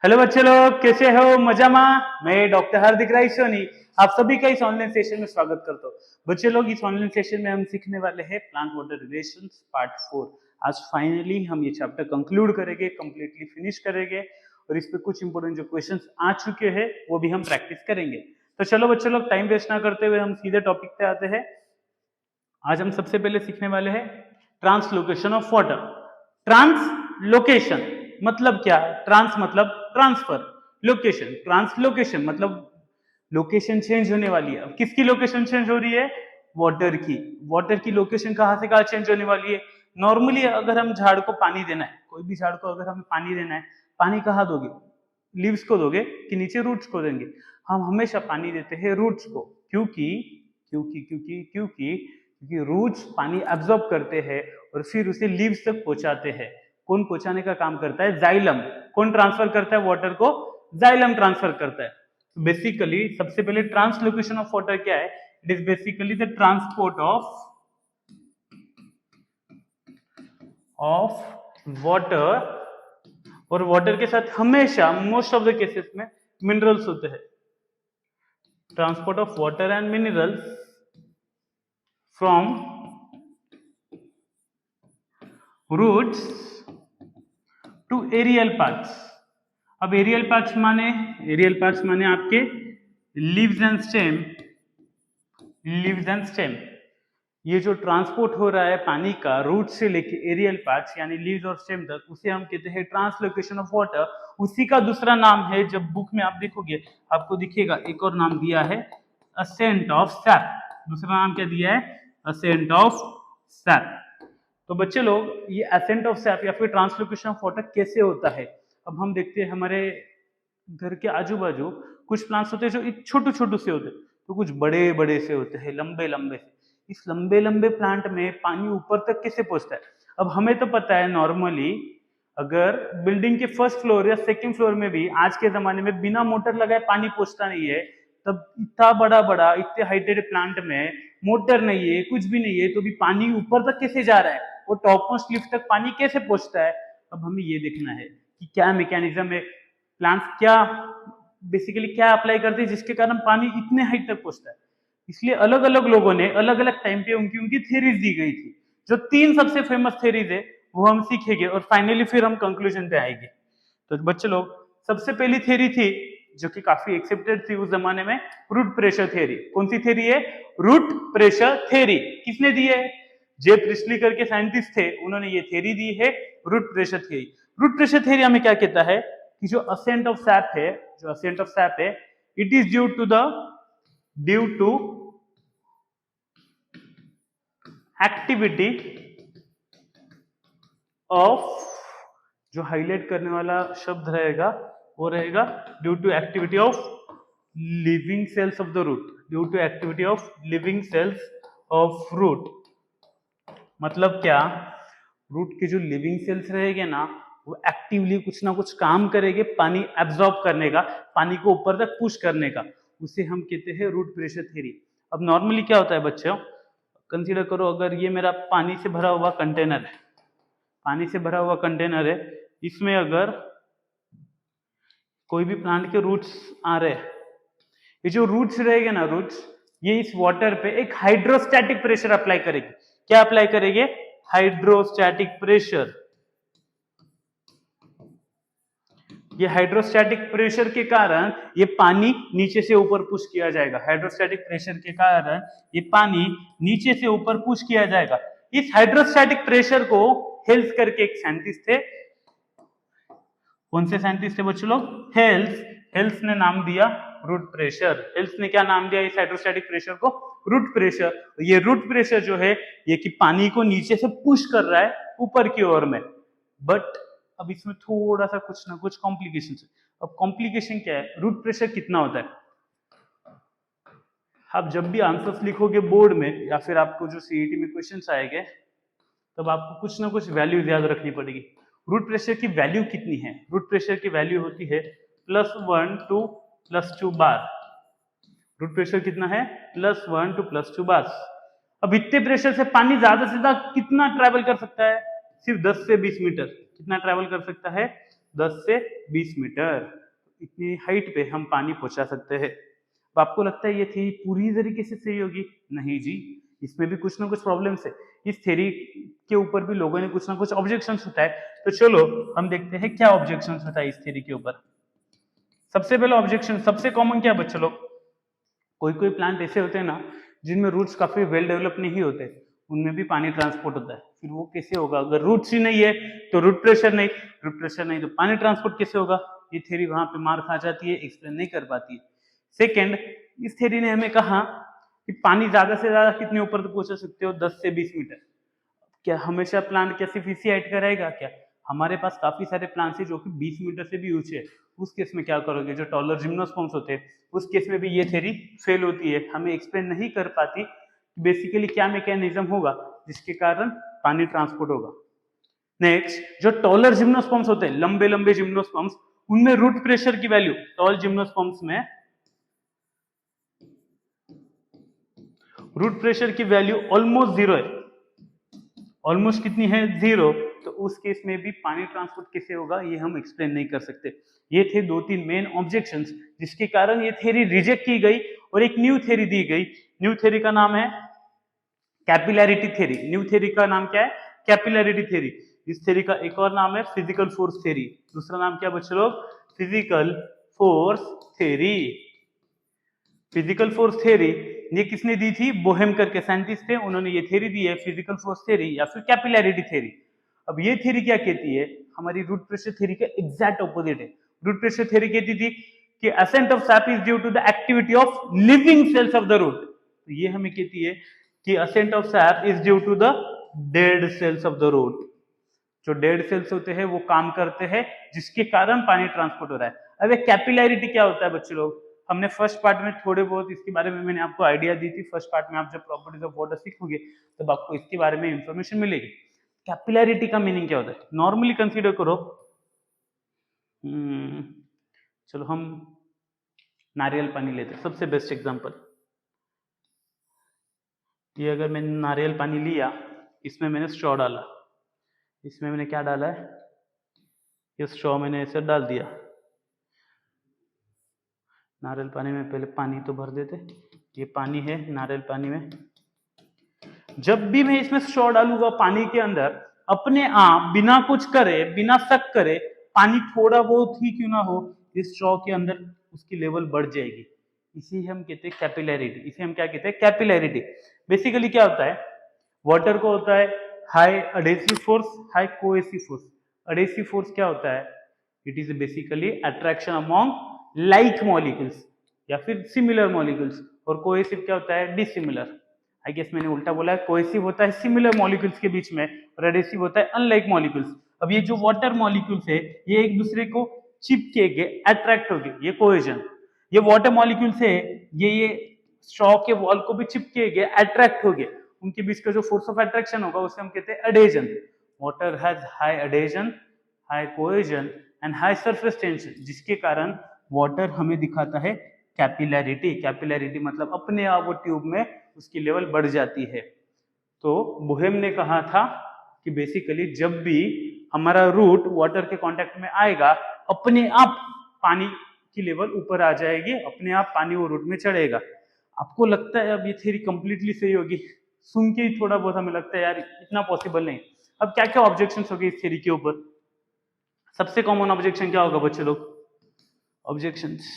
Hello बच्चे लोग, कैसे हो? मजा मा? मैं डॉक्टर हार्दिक राय सोनी आप सभी का इस ऑनलाइन सेशन में स्वागत करता हूँ। बच्चे लोग, इस ऑनलाइन सेशन में हम सीखने वाले हैं प्लांट वाटर रिलेशंस पार्ट 4। आज फाइनली हम ये चैप्टर कंक्लूड करेंगे, कंप्लीटली फिनिश करेंगे और इस पे कुछ इंपोर्टेंट जो क्वेश्चंस आ चुके हैं वो भी हम प्रैक्टिस करेंगे। तो चलो बच्चे लोग, टाइम वेस्ट ना करते हुए हम सीधे टॉपिक पे आते हैं। आज हम सबसे पहले सीखने वाले हैं ट्रांसलोकेशन ऑफ वाटर। ट्रांसलोकेशन मतलब क्या? ट्रांस मतलब ट्रांसफर, लोकेशन, ट्रांसलोकेशन मतलब लोकेशन चेंज होने वाली है। अब किसकी लोकेशन चेंज हो रही है? वाटर की। वाटर की लोकेशन कहां से कहां चेंज होने वाली है? नॉर्मली अगर हम झाड़ को पानी देना है, कोई भी झाड़ को अगर हमें पानी देना है, पानी कहाँ दोगे? लीव्स को दोगे कि नीचे रूट्स को देंगे? हम हमेशा पानी देते हैं रूट्स को। क्योंकि क्योंकि क्योंकि क्योंकि क्योंकि रूट्स पानी एब्जॉर्ब करते हैं और फिर उसे लीव्स तक पहुंचाते हैं। कौन पहुंचाने का काम करता है? जाइलम। कौन ट्रांसफर करता है वाटर को? जाइलम ट्रांसफर करता है। बेसिकली सबसे पहले ट्रांसलोकेशन ऑफ वाटर क्या है? It is basically the transport of water, और वाटर के साथ हमेशा मोस्ट ऑफ द केसेस में मिनरल्स होते हैं। Transport of water and minerals from roots to aerial parts. अब एरियल पार्ट्स माने आपके leaves and stem. Leaves and stem, ये जो ट्रांसपोर्ट हो रहा है पानी का रूट से लेके एरियल पार्ट्स यानी लीव्स और स्टेम तक, उसे हम कहते हैं ट्रांसलोकेशन ऑफ वाटर। उसी का दूसरा नाम है, जब बुक में आप देखोगे आपको दिखेगा एक और नाम दिया है, असेंट ऑफ सैप। दूसरा नाम क्या दिया है? Ascent of sap. तो बच्चे लोग, ये असेंट ऑफ सैप या फिर ट्रांसलोकेशन ऑफ वाटर कैसे होता है? अब हम देखते हैं हमारे घर के आजू बाजू कुछ प्लांट्स होते हैं जो छोटे छोटे से होते हैं, तो कुछ बड़े बड़े से होते हैं, लंबे लंबे से। इस लंबे लंबे प्लांट में पानी ऊपर तक कैसे पहुंचता है? अब हमें तो पता है नॉर्मली अगर बिल्डिंग के फर्स्ट फ्लोर या सेकंड फ्लोर में भी आज के जमाने में बिना मोटर लगाए पानी पहुंचता नहीं है, तब इतना बड़ा बड़ा इतने हाइटेड प्लांट में मोटर नहीं है, कुछ भी नहीं है, तो भी पानी ऊपर तक कैसे जा रहा है? वो टॉप मोस्ट लिफ्ट तक पानी कैसे पहुंचता है? अब हमें ये देखना है कि क्या मैकेनिज्म है, प्लांट्स क्या बेसिकली क्या अप्लाई करते हैं जिसके कारण पानी इतने हाइट तक पहुंचता है। इसलिए अलग अलग लोगों ने अलग अलग टाइम पे उनकी उनकी थ्योरीज दी गई थी। जो 3 सबसे फेमस थ्योरीज है वो हम सीखेंगे और फाइनली फिर हम कंक्लूजन पे आएंगे। तो बच्चे लोग, सबसे पहली थ्योरी थी जो कि काफी एक्सेप्टेड थी उस जमाने में, रूट प्रेशर थ्योरी। कौन सी थ्योरी है? Root pressure theory. किसने दी है? जे प्रिस्टली करके साइंटिस्ट थे, उन्होंने ये थ्योरी दी है, root pressure theory. Root pressure theory हमें क्या कहता है कि जो असेंट ऑफ सैप है, it is due to activity of, जो हाईलाइट करने वाला शब्द रहेगा वो रहेगा due to activity of living cells of the root. Due to activity of living cells of root मतलब क्या? रूट के जो लिविंग सेल्स रहेंगे ना, वो एक्टिवली कुछ ना कुछ काम करेंगे पानी एब्जॉर्ब करने का, पानी को ऊपर तक पुश करने का। उसे हम कहते हैं रूट प्रेशर थ्योरी। अब नॉर्मली क्या होता है बच्चों, कंसीडर करो अगर ये मेरा पानी से भरा हुआ कंटेनर है, पानी से भरा हुआ कंटेनर है, इसमें अगर कोई भी प्लांट के रूट्स आ रहे हैं, ये जो रूट्स रहेंगे ना, रूट्स ये इस वाटर पे एक हाइड्रोस्टैटिक प्रेशर अप्लाई करेगी। क्या अप्लाई करेंगे? Hydrostatic pressure. ये हाइड्रोस्टैटिक प्रेशर के कारण ये पानी नीचे से ऊपर पुश किया जाएगा। हाइड्रोस्टैटिक प्रेशर के कारण ये पानी नीचे से ऊपर पुश किया जाएगा। इस हाइड्रोस्टैटिक प्रेशर को हेल्स करके एक साइंटिस्ट थे। कौन से साइंटिस्ट थे बच्चों लोग? हेल्स ने नाम दिया रूट प्रेशर। हेल्स ने क्या नाम दिया इस हाइड्रोस्टैटिक प्रेशर को? Root pressure. ये रूट प्रेशर जो है ये कि पानी को नीचे से पुश कर रहा है ऊपर की ओर में। बट अब इसमें थोड़ा सा कुछ ना कुछ कॉम्प्लिकेशन है। अब कॉम्प्लिकेशन क्या है? रूट प्रेशर कितना होता है? आप जब भी आंसर्स लिखोगे बोर्ड में या फिर आपको जो सीईटी में क्वेश्चंस आएंगे, तब आपको कुछ ना कुछ वैल्यूज याद रखनी पड़ेगी। रूट प्रेशर की वैल्यू कितनी है? रूट प्रेशर की वैल्यू होती है +1 to +2 बार। रूट प्रेशर कितना है? +1 to +2 बार। अब इतने प्रेशर से पानी ज्यादा से ज्यादा कितना ट्रेवल कर सकता है? सिर्फ 10 से 20 मीटर। कितना ट्रेवल कर सकता है? 10 से 20 मीटर, इतनी हाइट पे हम पानी पहुंचा सकते हैं। तो आपको लगता है ये थ्योरी पूरी तरीके से सही होगी? नहीं जी, इसमें भी कुछ ना कुछ प्रॉब्लम्स है। इस थ्योरी के ऊपर भी लोगों ने कुछ ना कुछ ऑब्जेक्शंस उठाए। तो चलो हम देखते हैं क्या ऑब्जेक्शंस उठाए इस थ्योरी के ऊपर। सबसे पहला ऑब्जेक्शन, सबसे कॉमन क्या बच्चे लोग, कोई कोई प्लांट ऐसे होते हैं ना जिनमें रूट्स काफी वेल डेवलप नहीं होते, उनमें भी पानी ट्रांसपोर्ट होता है। फिर वो कैसे होगा? अगर रूट्स ही नहीं है तो रूट प्रेशर नहीं, रूट प्रेशर नहीं तो पानी ट्रांसपोर्ट कैसे होगा? ये थ्योरी वहां पे मार खा जाती है, एक्सप्लेन नहीं कर पाती है। सेकेंड, इस थ्योरी ने हमें कहा कि पानी ज्यादा से ज्यादा कितने ऊपर तक पहुंचा सकते हो? 10 से 20 मीटर। क्या हमेशा प्लांट क्या सिर्फ इसी हाइट का रहेगा क्या? हमारे पास काफी सारे प्लांट्स है जो कि 20 मीटर से भी ऊंचे है। उस केस में क्या करोगे? जो टॉलर जिम्नोस्पर्म्स होते हैं उस केस में भी ये थ्योरी फेल होती है, हमें एक्सप्लेन नहीं कर पाती बेसिकली क्या मैकेनिज्म होगा जिसके कारण पानी ट्रांसपोर्ट होगा। नेक्स्ट, जो टॉलर जिम्नोस्पर्म्स होते हैं, लंबे लंबे जिम्नोस्पर्म्स, उनमें रूट प्रेशर की वैल्यू, टॉल जिम्नोस्पर्म्स में रूट प्रेशर की वैल्यू ऑलमोस्ट जीरो है। ऑलमोस्ट कितनी है? जीरो। तो उस केस में भी पानी ट्रांसपोर्ट कैसे होगा ये हम एक्सप्लेन नहीं कर सकते। ये थे दो तीन मेन ऑब्जेक्शंस जिसके कारण ये थ्योरी रिजेक्ट की गई और एक न्यू थ्योरी दी गई। न्यू थ्योरी का नाम है कैपिलैरिटी थ्योरी। न्यू थ्योरी का नाम क्या है? Capillarity theory. इस थ्योरी का एक और नाम है फिजिकल फोर्स थ्योरी। दूसरा नाम क्या बच्चे लोग? Physical force theory. Physical force theory ये किसने दी थी? बोहेम करके साइंटिस्ट थे, उन्होंने ये थ्योरी दी है, फिजिकल फोर्स थ्योरी या फिर कैपिलैरिटी थ्योरी। अब ये थ्योरी क्या कहती है? हमारी रूट प्रेशर थ्योरी के एग्जैक्ट ऑपोजिट है। रूट प्रेशर थ्योरी कहती थी कि ascent of sap is due to the activity of living cells of the root. तो ये हमें कहती है कि ascent of sap is due to the dead cells of the root. जो डेड सेल्स होते हैं वो काम करते हैं जिसके कारण पानी ट्रांसपोर्ट हो रहा है। अब ये कैपिलैरिटी क्या होता है बच्चे लोग? हमने फर्स्ट पार्ट में थोड़े बहुत इसके बारे में मैंने आपको आइडिया दी थी। फर्स्ट पार्ट में आप जब प्रॉपर्टीज ऑफ वाटर सीखोगे तब आपको इसके बारे में इंफॉर्मेशन मिलेगी। कैपिलैरिटी का मीनिंग क्या होता है? नॉर्मली कंसीडर करो, चलो हम नारियल पानी लेते हैं, सबसे बेस्ट एग्जांपल। ये अगर मैंने नारियल पानी लिया, इसमें मैंने स्ट्रॉ डाला, इसमें मैंने क्या डाला है? ये स्ट्रॉ मैंने ऐसे डाल दिया। नारियल पानी में पहले पानी तो भर देते, ये पानी है नारियल पानी में। जब भी मैं इसमें स्ट्रॉ डालूंगा पानी के अंदर, अपने आप बिना कुछ करे, बिना शक करे, पानी थोड़ा बहुत ही क्यों ना हो, इस स्ट्रॉ के अंदर उसकी लेवल बढ़ जाएगी। इसी हम कहते हैं कैपिलैरिटी। इसे हम क्या कहते हैं? कैपिलैरिटी। बेसिकली क्या होता है? वाटर को होता है high adhesive force, high cohesive force. Adhesive force क्या होता है? It is basically attraction among like molecules या फिर सिमिलर मॉलिक्यूल्स। और कोएसिव क्या होता है? डिसिमिलर। आई गेस मैंने उल्टा बोला है। कोएसिव होता है सिमिलर मॉलिक्यूल्स के बीच में और एडेसिव होता है अनलाइक मॉलिक्यूल्स। अब ये जो वाटर मॉलिक्यूल्स है ये एक दूसरे को चिपकेंगे, अट्रैक्ट होंगे, ये कोहेजन। ये वाटर मॉलिक्यूल्स है ये स्ट्रॉ के वॉल को भी चिपकेंगे, अट्रैक्ट होंगे। उनके बीच का जो फोर्स ऑफ अट्रैक्शन होगा उसे हम कहते हैं adhesion. Water has high adhesion, high cohesion and high surface tension, जिसके कारण वाटर हमें दिखाता है कैपिलैरिटी। कैपिलैरिटी मतलब अपने आप वो ट्यूब में उसकी लेवल बढ़ जाती है। तो बोहेम ने कहा था कि बेसिकली जब भी हमारा रूट वाटर के कांटेक्ट में आएगा, अपने आप पानी की लेवल ऊपर आ जाएगी, अपने आप पानी वो रूट में चढ़ेगा। आपको लगता है अब ये थ्योरी कंप्लीटली सही होगी? सुन के ही थोड़ा बहुत हमें लगता है यार इतना पॉसिबल नहीं। अब क्या क्या ऑब्जेक्शंस हो गए इस थ्योरी के ऊपर? सबसे कॉमन ऑब्जेक्शन क्या होगा बच्चे लोग? ऑब्जेक्शंस,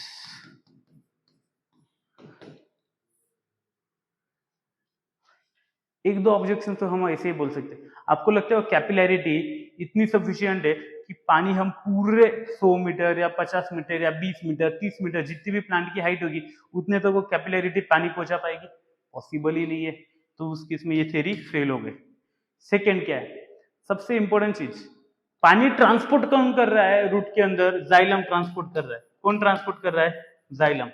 एक दो ऑब्जेक्शन तो हम ऐसे ही बोल सकते हैं। आपको लगता है कैपिलैरिटी इतनी सफिशिएंट है कि पानी हम पूरे 100 मीटर या 50 मीटर या 20 मीटर 30 मीटर जितनी भी प्लांट की हाइट होगी उतने तो वो कैपिलैरिटी पानी पहुंचा पाएगी? पॉसिबल ही नहीं है। तो उस केस में ये थ्योरी फेल हो गई। सेकेंड क्या है? सबसे इंपॉर्टेंट चीज, पानी ट्रांसपोर्ट कौन कर रहा है रूट के अंदर? जाइलम ट्रांसपोर्ट कर रहा है। कौन ट्रांसपोर्ट कर रहा है? जाइलम।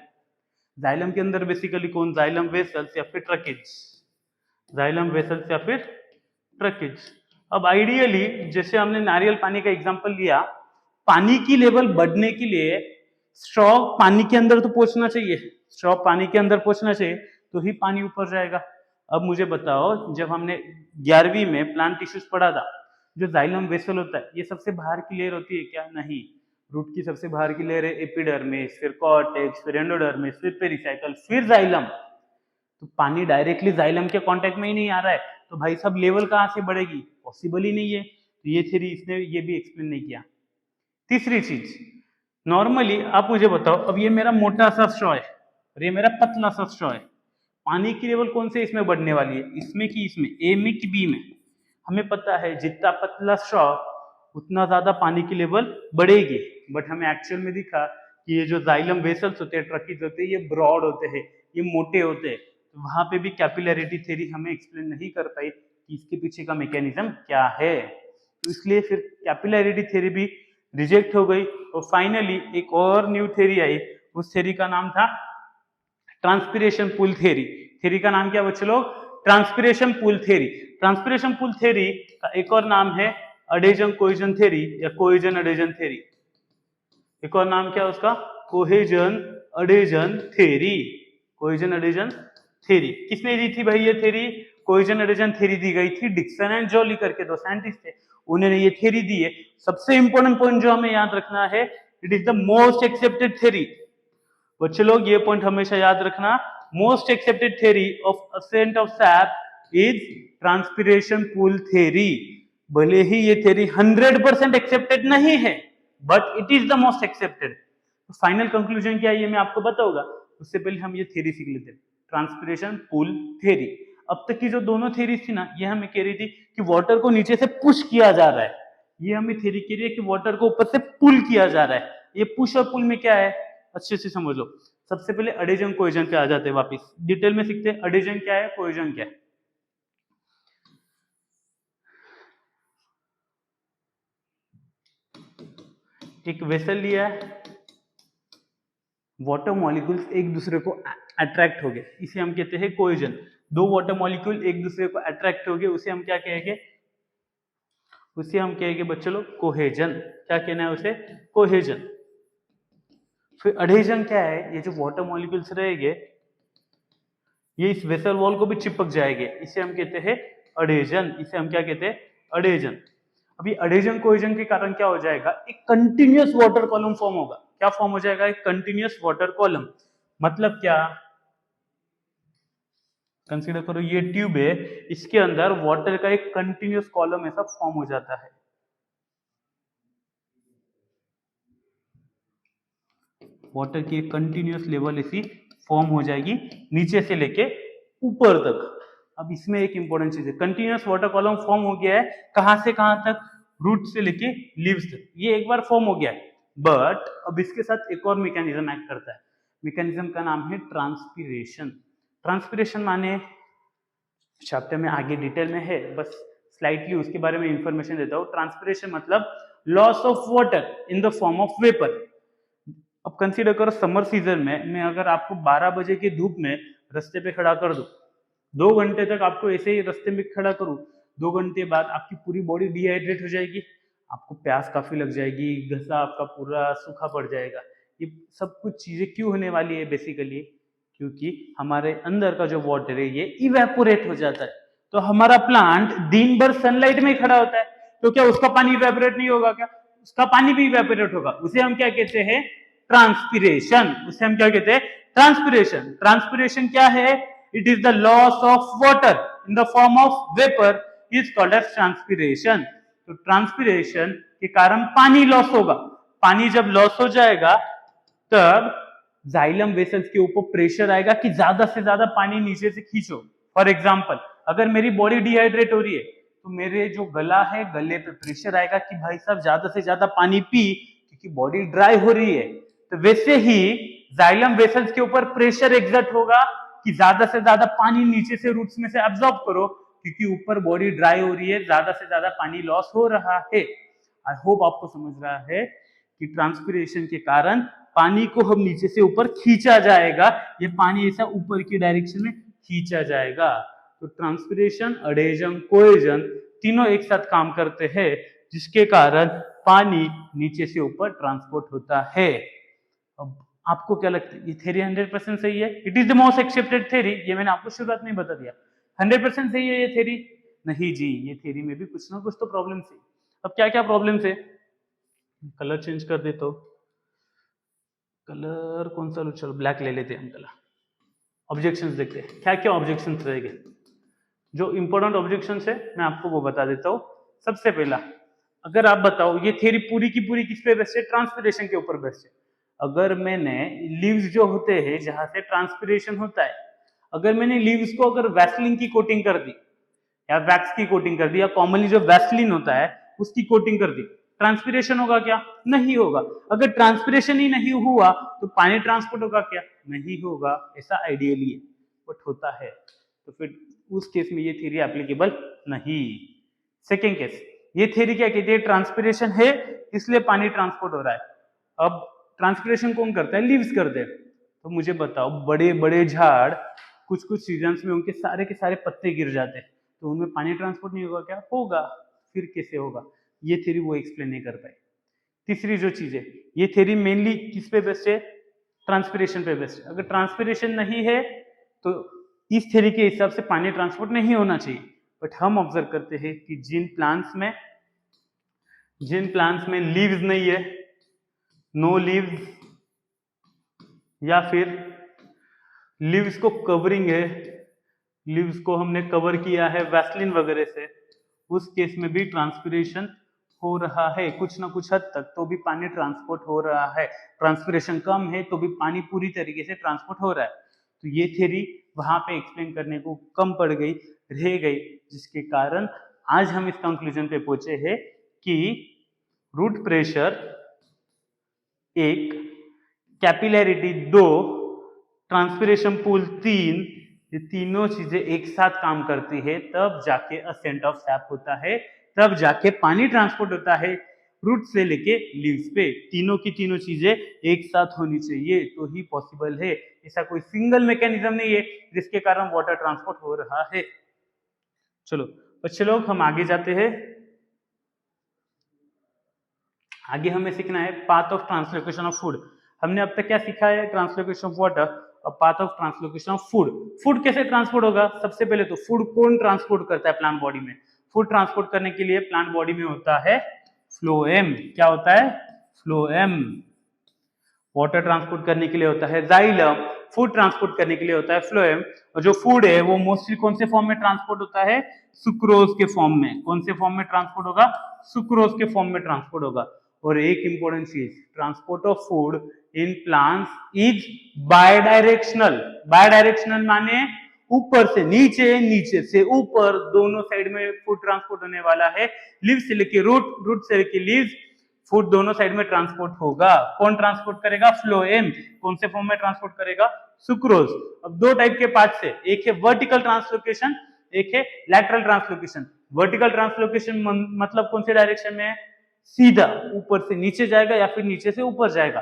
जाइलम के अंदर बेसिकली कौन? जाइलम वेसल्स या फिर ट्रकेज। जाइलम वेसल्स या फिर ट्रकेज। अब आइडियली जैसे हमने नारियल पानी का एग्जांपल लिया, पानी की लेवल बढ़ने के लिए स्ट्रॉ पानी के अंदर तो पहुंचना चाहिए, स्ट्रॉ पानी के अंदर पहुंचना चाहिए तो ही पानी ऊपर जाएगा। अब मुझे बताओ, जब हमने 11वीं में प्लांट टिश्यूज पढ़ा था, जो जाइलम वेसल होता है ये सबसे बाहर की लेयर होती है क्या? नहीं, रूट की सबसे बाहर की लेयर है एपिडर्मिस, फिर कॉर्टेक्स, फिर एंडोडर्मिस, फिर पेरिसाइकल, फिर जाइलम। तो पानी डायरेक्टली जाइलम के कांटेक्ट में ही नहीं आ रहा है, तो भाई साहब लेवल कहाँ से बढ़ेगी, पॉसिबल ही नहीं है। तो ये थ्योरी इसने ये भी एक्सप्लेन नहीं किया। तीसरी चीज, नॉर्मली आप मुझे बताओ, अब ये मेरा मोटा सा स्ट्रॉ है और ये मेरा पतला सा स्ट्रॉ है, पानी की लेवल कौन से इसमें बढ़ने वाली है, इसमें कि इसमें, ए में कि बी में? हमें पता है जितना पतला स्ट्रॉ उतना ज्यादा पानी की लेवल बढ़ेगी, बट हमें एक्चुअल में दिखा कि ये जो जाइलम वेसल्स होते हैं, ट्रकीज होते हैं, ये ब्रॉड होते हैं, ये मोटे होते हैं। तो वहां पे भी कैपिलैरिटी थ्योरी हमें एक्सप्लेन नहीं कर पाई कि इसके पीछे का मैकेनिज्म क्या है, तो इसलिए फिर कैपिलैरिटी थ्योरी भी रिजेक्ट हो गई। और फाइनली एक और न्यू थ्योरी आई, उस थ्योरी का नाम था ट्रांसपिरेशन पूल थ्योरी। थ्योरी का नाम क्या बच्चे लोग? Transpiration pull theory. Transpiration pull theory का एक और नाम है अडेजन कोहेजन थ्योरी या कोहेजन अडेजन थ्योरी। एक और नाम क्या है उसका? Cohesion adhesion theory. Cohesion adhesion theory किसने दी थी भाई ये थ्योरी? कोहेजन अडेजन थ्योरी दी गई थी डिक्सन एंड जॉली करके, दो साइंटिस्ट थे, उन्होंने ये थ्योरी दी है। सबसे इंपॉर्टेंट पॉइंट जो हमें याद रखना है, it is the most accepted theory. बच्चे लोग ये पॉइंट हमेशा याद रखना, most accepted theory of ascent of sap is transpiration pull theory. भले ही ये थ्योरी 100% एक्सेप्टेड नहीं है, but it is the most accepted. Final conclusion क्या है ये मैं आपको बताऊंगा, उससे पहले हम ये थ्योरी सीख लेते हैं, ट्रांसपिरेशन पूल थ्योरी। अब तक की जो दोनों थ्योरीज थी ना, ये हमें कह रही थी कि वाटर को नीचे से पुश किया जा रहा है, ये हमें थ्योरी कह रही है कि वाटर को ऊपर से पुल किया जा रहा है। ये पुश और पुल में क्या है अच्छे से समझ लो। सबसे पहले अडेजन कोहेजन पे आ जाते हैं, वापस डिटेल में सीखते हैं अडेजन क्या है, कोहेजन क्या है। एक वेसल लिया है, वाटर मॉलिक्यूल्स एक दूसरे को अट्रैक्ट हो गए, इसे हम कहते हैं कोहेजन। दो वाटर मॉलिक्यूल एक दूसरे को अट्रैक्ट हो गए, उसे हम क्या कहेंगे? उसे हम कहेंगे बच्चे लोग कोहेजन। क्या कहना है उसे? कोहेजन। फिर अडेजन क्या है? ये जो वाटर मॉलिक्यूल्स रहेंगे ये इस वेसल वॉल को भी चिपक जाएंगे, इसे हम कहते हैं अडेजन। इसे हम क्या कहते हैं? अडेजन। अभी अडेजन कोहेजन के कारण क्या हो जाएगा? एक कंटिन्यूअस वाटर कॉलम फॉर्म होगा। क्या फॉर्म हो जाएगा? एक कंटिन्यूअस वाटर कॉलम। मतलब क्या? कंसीडर करो ये ट्यूब है, इसके अंदर वाटर का एक कंटिन्यूअस कॉलम ऐसा फॉर्म हो जाता है। वाटर की कंटिन्यूअस लेवल ऐसी फॉर्म हो जाएगी नीचे से लेके ऊपर तक। अब इसमें एक इंपॉर्टेंट चीज है, कंटिन्यूअस वाटर कॉलम फॉर्म हो गया है, कहां से कहां तक? रूट से लेके लीव्स तक। ये एक बार फॉर्म हो गया है, बट अब इसके साथ एक और मैकेनिज्म एक्ट करता है। मैकेनिज्म का नाम है ट्रांसपिरेशन। ट्रांसपिरेशन माने चैप्टर में आगे डिटेल में है, बस स्लाइटली उसके बारे में इंफॉर्मेशन देता हूं। ट्रांसपिरेशन मतलब loss of water in the form of vapour. अब कंसीडर करो समर सीजन में मैं अगर आपको 12 बजे की धूप में रास्ते पे खड़ा कर दूं, 2 घंटे तक आपको ऐसे ही रास्ते में खड़ा करूं, 2 घंटे बाद आपकी पूरी बॉडी डिहाइड्रेट हो जाएगी, आपको प्यास काफी लग जाएगी, गला आपका पूरा सूखा पड़ जाएगा। ये सब कुछ चीजें क्यों होने वाली है? बेसिकली क्योंकि हमारे अंदर का जो वाटर है ये इवेपोरेट हो जाता है। तो हमारा प्लांट दिन भर सनलाइट में खड़ा होता है, तो क्या उसका पानी इवेपोरेट नहीं होगा? क्या उसका पानी भी इवेपोरेट होगा। उसे हम क्या कहते हैं? ट्रांसपिरेशन। उसे हम क्या कहते हैं? ट्रांसपिरेशन। ट्रांसपिरेशन क्या है? It is the loss of water in the form of vapour is called as transpiration. तो ट्रांसपिरेशन के कारण पानी लॉस होगा। पानी जब लॉस हो जाएगा तब जाइलम वेसल्स के ऊपर प्रेशर आएगा कि ज्यादा से ज्यादा पानी नीचे से खींचो। फॉर एग्जाम्पल अगर मेरी बॉडी डिहाइड्रेट हो रही है तो मेरे जो गला है, गले पे प्रेशर आएगा कि भाई साहब ज्यादा से ज्यादा पानी पी, क्योंकि बॉडी ड्राई हो रही है। तो वैसे ही जाइलम वेसल्स के ऊपर प्रेशर एग्जर्ट होगा कि ज्यादा से ज्यादा पानी नीचे से रूट्स में से एब्जॉर्ब करो, क्योंकि ऊपर बॉडी ड्राई हो रही है, ज्यादा से ज्यादा पानी लॉस हो रहा है। आई होप आपको समझ रहा है कि ट्रांसपिरेशन के कारण पानी को हम नीचे से ऊपर खींचा जाएगा, ये पानी ऐसा ऊपर की डायरेक्शन में खींचा जाएगा। तो ट्रांसपिरेशन, अडेजन, कोहेजन तीनों एक साथ काम करते हैं, जिसके कारण पानी नीचे से ऊपर ट्रांसपोर्ट होता है। अब आपको क्या लगता है ये थ्योरी 100% सही है? It is the most accepted theory. ये मैंने आपको शुरुआत में बता दिया। 100% सही है ये थ्योरी? नहीं जी, ये थ्योरी में भी कुछ ना कुछ तो प्रॉब्लम है। अब क्या क्या प्रॉब्लम है? कलर चेंज कर देता हूँ। कलर कौन सा लो, चलो ब्लैक ले लेते हैं हम कलर। ऑब्जेक्शंस देखते हैं क्या क्या ऑब्जेक्शंस रहेंगे। जो इंपॉर्टेंट ऑब्जेक्शंस है मैं आपको वो बता देता हूँ। सबसे पहला, अगर आप बताओ ये थ्योरी पूरी की पूरी किस पे बेस्ड है? ट्रांसपिरेशन के ऊपर बेस्ड है। अगर मैंने लीव्स जो होते हैं जहां से ट्रांसपिरेशन होता है, अगर मैंने लीव्स को अगर वैसलिन की कोटिंग कर दी या वैक्स की कोटिंग कर दी या कॉमनली जो वैसलिन होता है उसकी कोटिंग कर दी, ट्रांसपिरेशन होगा क्या? नहीं होगा। अगर ट्रांसपिरेशन ही नहीं हुआ तो पानी ट्रांसपोर्ट होगा क्या? नहीं होगा। ऐसा आइडियली है, बट होता है। तो फिर उस केस में ये थ्योरी एप्लीकेबल नहीं। सेकेंड केस, ये थ्योरी क्या कहती है? ट्रांसपिरेशन है इसलिए पानी ट्रांसपोर्ट हो रहा है। अब ट्रांसपिरेशन कौन करता है? लीव्स करते हैं। तो मुझे बताओ, बड़े बड़े झाड़ कुछ कुछ सीजन्स में उनके सारे के सारे पत्ते गिर जाते हैं, तो उनमें पानी ट्रांसपोर्ट नहीं होगा क्या? होगा। फिर कैसे होगा? ये थ्योरी वो एक्सप्लेन नहीं कर पाई। तीसरी जो चीज है, ये थ्योरी मेनली किस पे बेस्ड है? ट्रांसपिरेशन पे बेस्ड है। अगर ट्रांसपिरेशन नहीं है तो इस थ्योरी के हिसाब से पानी ट्रांसपोर्ट नहीं होना चाहिए। बट हम ऑब्जर्व करते हैं कि जिन प्लांट्स में लीव्स नहीं है, नो लीव्स, या फिर लीव्स को कवरिंग है, लीव्स को हमने कवर किया है वैसलिन वगैरह से, उस केस में भी ट्रांसपिरेशन हो रहा है कुछ ना कुछ हद तक, तो भी पानी ट्रांसपोर्ट हो रहा है। ट्रांसपिरेशन कम है तो भी पानी पूरी तरीके से ट्रांसपोर्ट हो रहा है। तो ये थ्योरी वहां पे एक्सप्लेन करने को कम पड़ गई, रह गई, जिसके कारण आज हम इस कंक्लूजन पे पहुंचे हैं कि root pressure 1, capillarity 2, transpiration pull 3, ये तीनों चीजें एक साथ काम करती है, तब जाके असेंट ऑफ सैप होता है, तब जाके पानी ट्रांसपोर्ट होता है रूट से लेके लीव्स पे। तीनों की तीनों चीजें एक साथ होनी चाहिए तो ही पॉसिबल है। ऐसा कोई सिंगल मैकेनिज्म नहीं है जिसके कारण वाटर ट्रांसपोर्ट हो रहा है। चलो बच्चे लोग, हम आगे जाते हैं। आगे हमें सीखना है path of translocation of food. हमने अब तक क्या सीखा है? ट्रांसलोकेशन ऑफ वाटर और path of translocation of food. Food कैसे ट्रांसपोर्ट होगा? सबसे पहले तो फूड कौन ट्रांसपोर्ट करता है प्लांट बॉडी में? फूड ट्रांसपोर्ट करने के लिए प्लांट बॉडी में होता है फ्लोएम। क्या होता है? फ्लोएम। वाटर ट्रांसपोर्ट करने के लिए होता है जाइलम, फूड ट्रांसपोर्ट करने के लिए होता है फ्लोएम। और जो फूड है वो मोस्टली कौन से फॉर्म में ट्रांसपोर्ट होता है? सुक्रोज के फॉर्म में। कौन से फॉर्म में ट्रांसपोर्ट होगा? सुक्रोज के फॉर्म में ट्रांसपोर्ट होगा। और एक इंपॉर्टेंट चीज, transport of food in plants is bidirectional. Bidirectional माने ऊपर से नीचे, नीचे से ऊपर, दोनों साइड में फूड ट्रांसपोर्ट होने वाला है। लीव्स से लेके रूट, रूट से लेके लीव्स, फूड दोनों साइड में ट्रांसपोर्ट होगा। कौन ट्रांसपोर्ट करेगा? फ्लोएम। कौन से फॉर्म में ट्रांसपोर्ट करेगा? सुक्रोज। अब दो टाइप के पार्ट्स है, एक है वर्टिकल ट्रांसलोकेशन, एक है लैटरल ट्रांसलोकेशन। वर्टिकल ट्रांसलोकेशन मतलब कौन से डायरेक्शन में है? सीधा ऊपर से नीचे जाएगा या फिर नीचे से ऊपर जाएगा।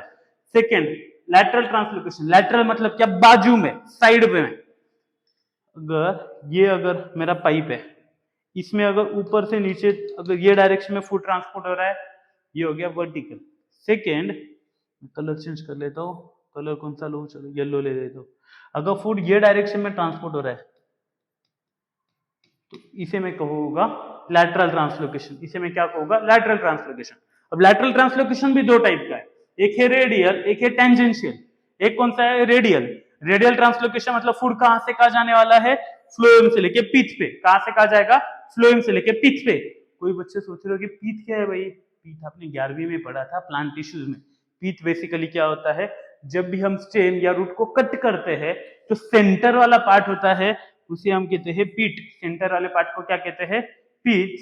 Second, lateral translocation. लैटरल मतलब क्या? बाजू में, साइड में। अगर मेरा पाइप है, इसमें अगर ऊपर से नीचे अगर ये डायरेक्शन में फूड ट्रांसपोर्ट हो रहा है, ये हो गया वर्टिकल। सेकेंड, कलर चेंज कर लेता हूँ। कलर कौन सा लूं? चलो येलो ले लेता हूँ। अगर फूड ये डायरेक्शन में ट्रांसपोर्ट हो रहा है तो इसे मैं कहूंगा लैटरल ट्रांसलोकेशन। इसे मैं क्या कहूंगा? Lateral translocation. अब लैटरल ट्रांसलोकेशन भी दो टाइप का है, एक है रेडियल, एक है टेंजेंशियल। एक कौन सा है? रेडियल। रेडियल ट्रांसलोकेशन मतलब फूड कहां से कहां जाने वाला है? फ्लोएम से लेके पिथ पे। कहां से कहां जाएगा? फ्लोएम से लेके पिथ पे। कोई बच्चे सोच रहे हो कि पीथ क्या है भाई? पीथ आपने 11वीं में पढ़ा था प्लांट टिश्यूज में। पीथ बेसिकली क्या होता है? जब भी हम स्टेम या रूट को कट करते हैं तो सेंटर वाला पार्ट होता है, उसे हम कहते हैं पीठ। सेंटर वाले पार्ट को क्या कहते हैं? पीठ।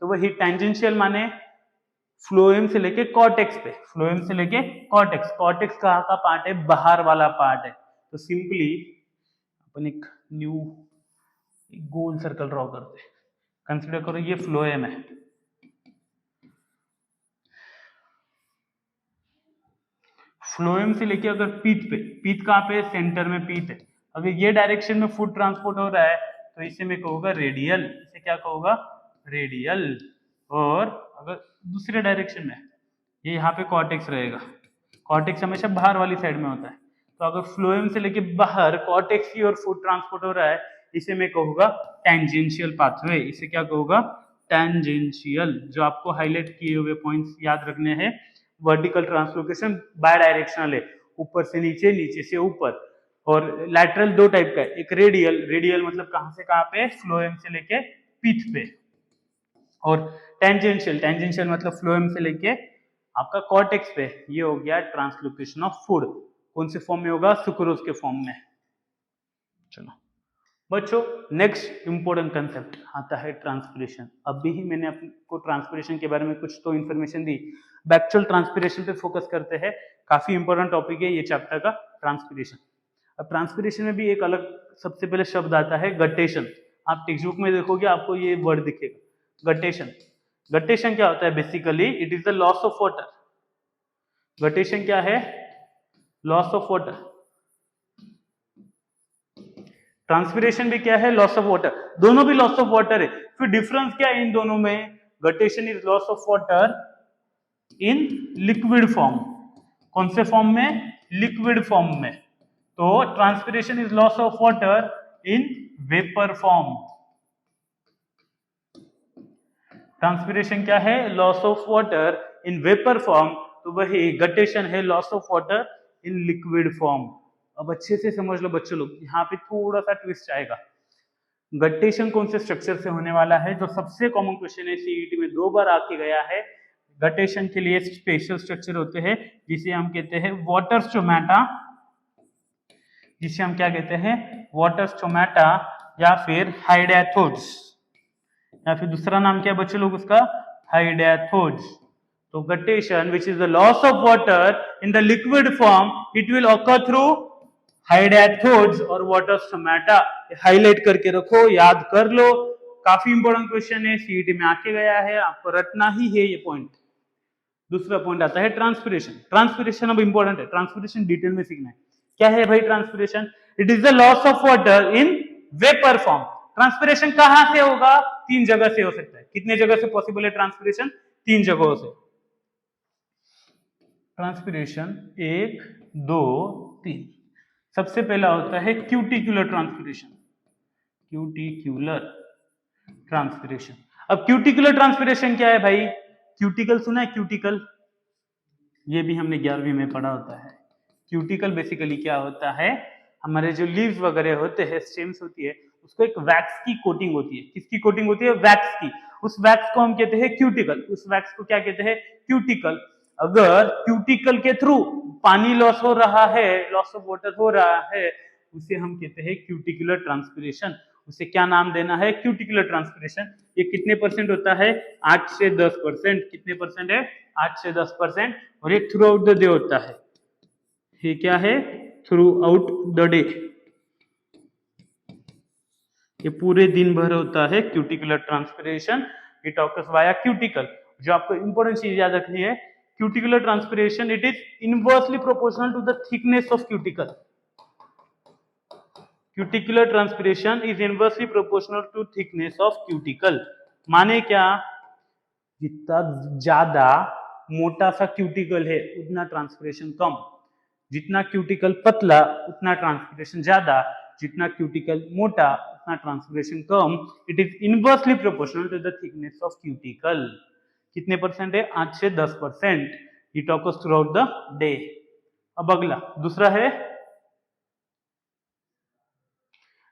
तो वही टेंजेंशियल माने फ्लोएम से लेके कॉर्टेक्स पे। फ्लोएम से लेके कॉर्टेक्स। कॉर्टेक्स कहाँ का पार्ट है? बाहर वाला पार्ट है। तो सिंपली अपन एक न्यू गोल सर्कल ड्रॉ करते हैं। कंसिडर करो ये फ्लोएम है। फ्लोएम से लेके अगर पीठ पे, पीठ कहाँ पे? सेंटर में पीठ है। अगर ये डायरेक्शन में फूड ट्रांसपोर्ट हो रहा है तो इसे मैं कहूंगा रेडियल। इसे क्या कहूंगा? रेडियल। और अगर दूसरे डायरेक्शन में, ये यहाँ पे कॉर्टेक्स रहेगा। कॉर्टेक्स हमेशा बाहर वाली साइड में होता है। तो अगर फ्लोएम से लेके बाहर कॉर्टेक्स की ओर फूड ट्रांसपोर्ट हो रहा है, इसे मैं कहूंगा टेंजेंशियल पाथवे। इसे क्या कहूंगा? टेंजेंशियल। जो आपको हाईलाइट किए हुए पॉइंट्स याद रखने हैं, वर्टिकल ट्रांसलोकेशन बाय डायरेक्शनल है, ऊपर से नीचे, नीचे से ऊपर। और लैटरल दो टाइप का है, एक रेडियल, रेडियल मतलब कहां से कहां पे, फ्लोएम से लेके पिथ पे, और टेंजेंशियल, टेंजेंशियल मतलब फ्लोएम से लेके आपका कॉर्टेक्स पे। ये हो गया ट्रांसलोकेशन ऑफ फूड। कौन से फॉर्म में होगा, सुक्रोज के फॉर्म में। चलो बच्चों, नेक्स्ट इंपॉर्टेंट कंसेप्ट आता है ट्रांसपिरेशन। अभी ही मैंने आपको ट्रांसपिरेशन के बारे में कुछ तो इन्फॉर्मेशन दी, बैक्चुअल ट्रांसपिरेशन पे फोकस करते हैं। काफी इंपॉर्टेंट टॉपिक है ये चैप्टर का, ट्रांसपिरेशन। अब ट्रांसपिरेशन में भी एक अलग सबसे पहले शब्द आता है गटेशन। आप टेक्स्ट बुक में देखोगे आपको ये वर्ड दिखेगा, गटेशन। गटेशन क्या होता है, basically it is the loss of water. Guttation क्या है, लॉस ऑफ वाटर। ट्रांसपिरेशन भी क्या है, लॉस ऑफ वाटर। दोनों भी लॉस ऑफ वाटर है। फिर डिफरेंस क्या है इन दोनों में, guttation is loss of water in liquid form. कौन से फॉर्म में, लिक्विड फॉर्म में। तो transpiration is loss of water in vapour form. Transpiration क्या है, loss of water in vapour form. तो वही गटेशन है loss of water in liquid form. अब अच्छे से समझ लो बच्चों लोग, यहाँ पे थोड़ा सा ट्विस्ट आएगा। गटेशन कौन से स्ट्रक्चर से होने वाला है, जो सबसे कॉमन क्वेश्चन है, सीईटी में 2 बार आके गया है। गटेशन के लिए स्पेशल स्ट्रक्चर होते हैं, जिसे हम कहते हैं वाटर स्टोमेटा, जिसे हम क्या कहते हैं, वाटर स्टोमेटा, या फिर हाइडेथोड्स, या फिर दूसरा नाम क्या है बच्चों लोग उसका, हाइडेथोड्स। तो guttation which is the loss of water in the liquid form, it will occur through hydathodes और वाटर स्टोमेटा। हाईलाइट करके रखो, याद कर लो, काफी इंपॉर्टेंट क्वेश्चन है, सीईटी में आके गया है, आपको रटना ही है ये पॉइंट। दूसरा पॉइंट आता है ट्रांसपिरेशन। ट्रांसपिरेशन अब इंपॉर्टेंट है, ट्रांसपिरेशन डिटेल में सीखना है। क्या है भाई transpiration, it is the loss of water in vapour form. Transpiration कहां से होगा, 3 जगह से हो सकता है। कितने जगह से पॉसिबल है ट्रांसपिरेशन, 3 जगहों से। ट्रांसपिरेशन 1, 2, 3। सबसे पहला होता है क्यूटिकुलर ट्रांसपिरेशन। Cuticular transpiration. अब क्यूटिकुलर ट्रांसपिरेशन क्या है भाई, क्यूटिकल सुना है, क्यूटिकल, ये भी हमने 11वीं में पढ़ा होता है। क्यूटिकल बेसिकली क्या होता है, हमारे जो लीव्स वगैरह होते हैं, स्टेम्स होती है, उसको एक वैक्स की कोटिंग होती है। किसकी कोटिंग होती है, वैक्स की। उस वैक्स को हम कहते हैं क्यूटिकल। उस वैक्स को क्या कहते हैं, क्यूटिकल। अगर क्यूटिकल के थ्रू पानी लॉस हो रहा है, लॉस ऑफ वाटर हो रहा है, उसे हम कहते हैं क्यूटिकुलर ट्रांसपिरेशन। उसे क्या नाम देना है, क्यूटिकुलर ट्रांसपिरेशन। ये कितने परसेंट होता है, 8 से 10%। कितने परसेंट है, 8 से 10%। और ये थ्रू आउट द डे होता है। ये क्या है, थ्रू आउट द डे, ये पूरे दिन भर होता है cuticular transpiration. It occurs via cuticle. जो आपको इंपॉर्टेंट चीज याद रखनी है, cuticular transpiration it is inversely proportional to the thickness of cuticle. Cuticular transpiration is inversely proportional to thickness of cuticle. माने क्या, जितना ज्यादा मोटा सा क्यूटिकल है उतना ट्रांसपिरेशन कम, जितना क्यूटिकल पतला उतना ट्रांसपिरेशन ज्यादा, जितना क्यूटिकल मोटा उतना ट्रांसपिरेशन कम। It is inversely proportional to the thickness of cuticle. कितने परसेंट है, 8 से 10%। It occurs throughout the day. अब अगला दूसरा है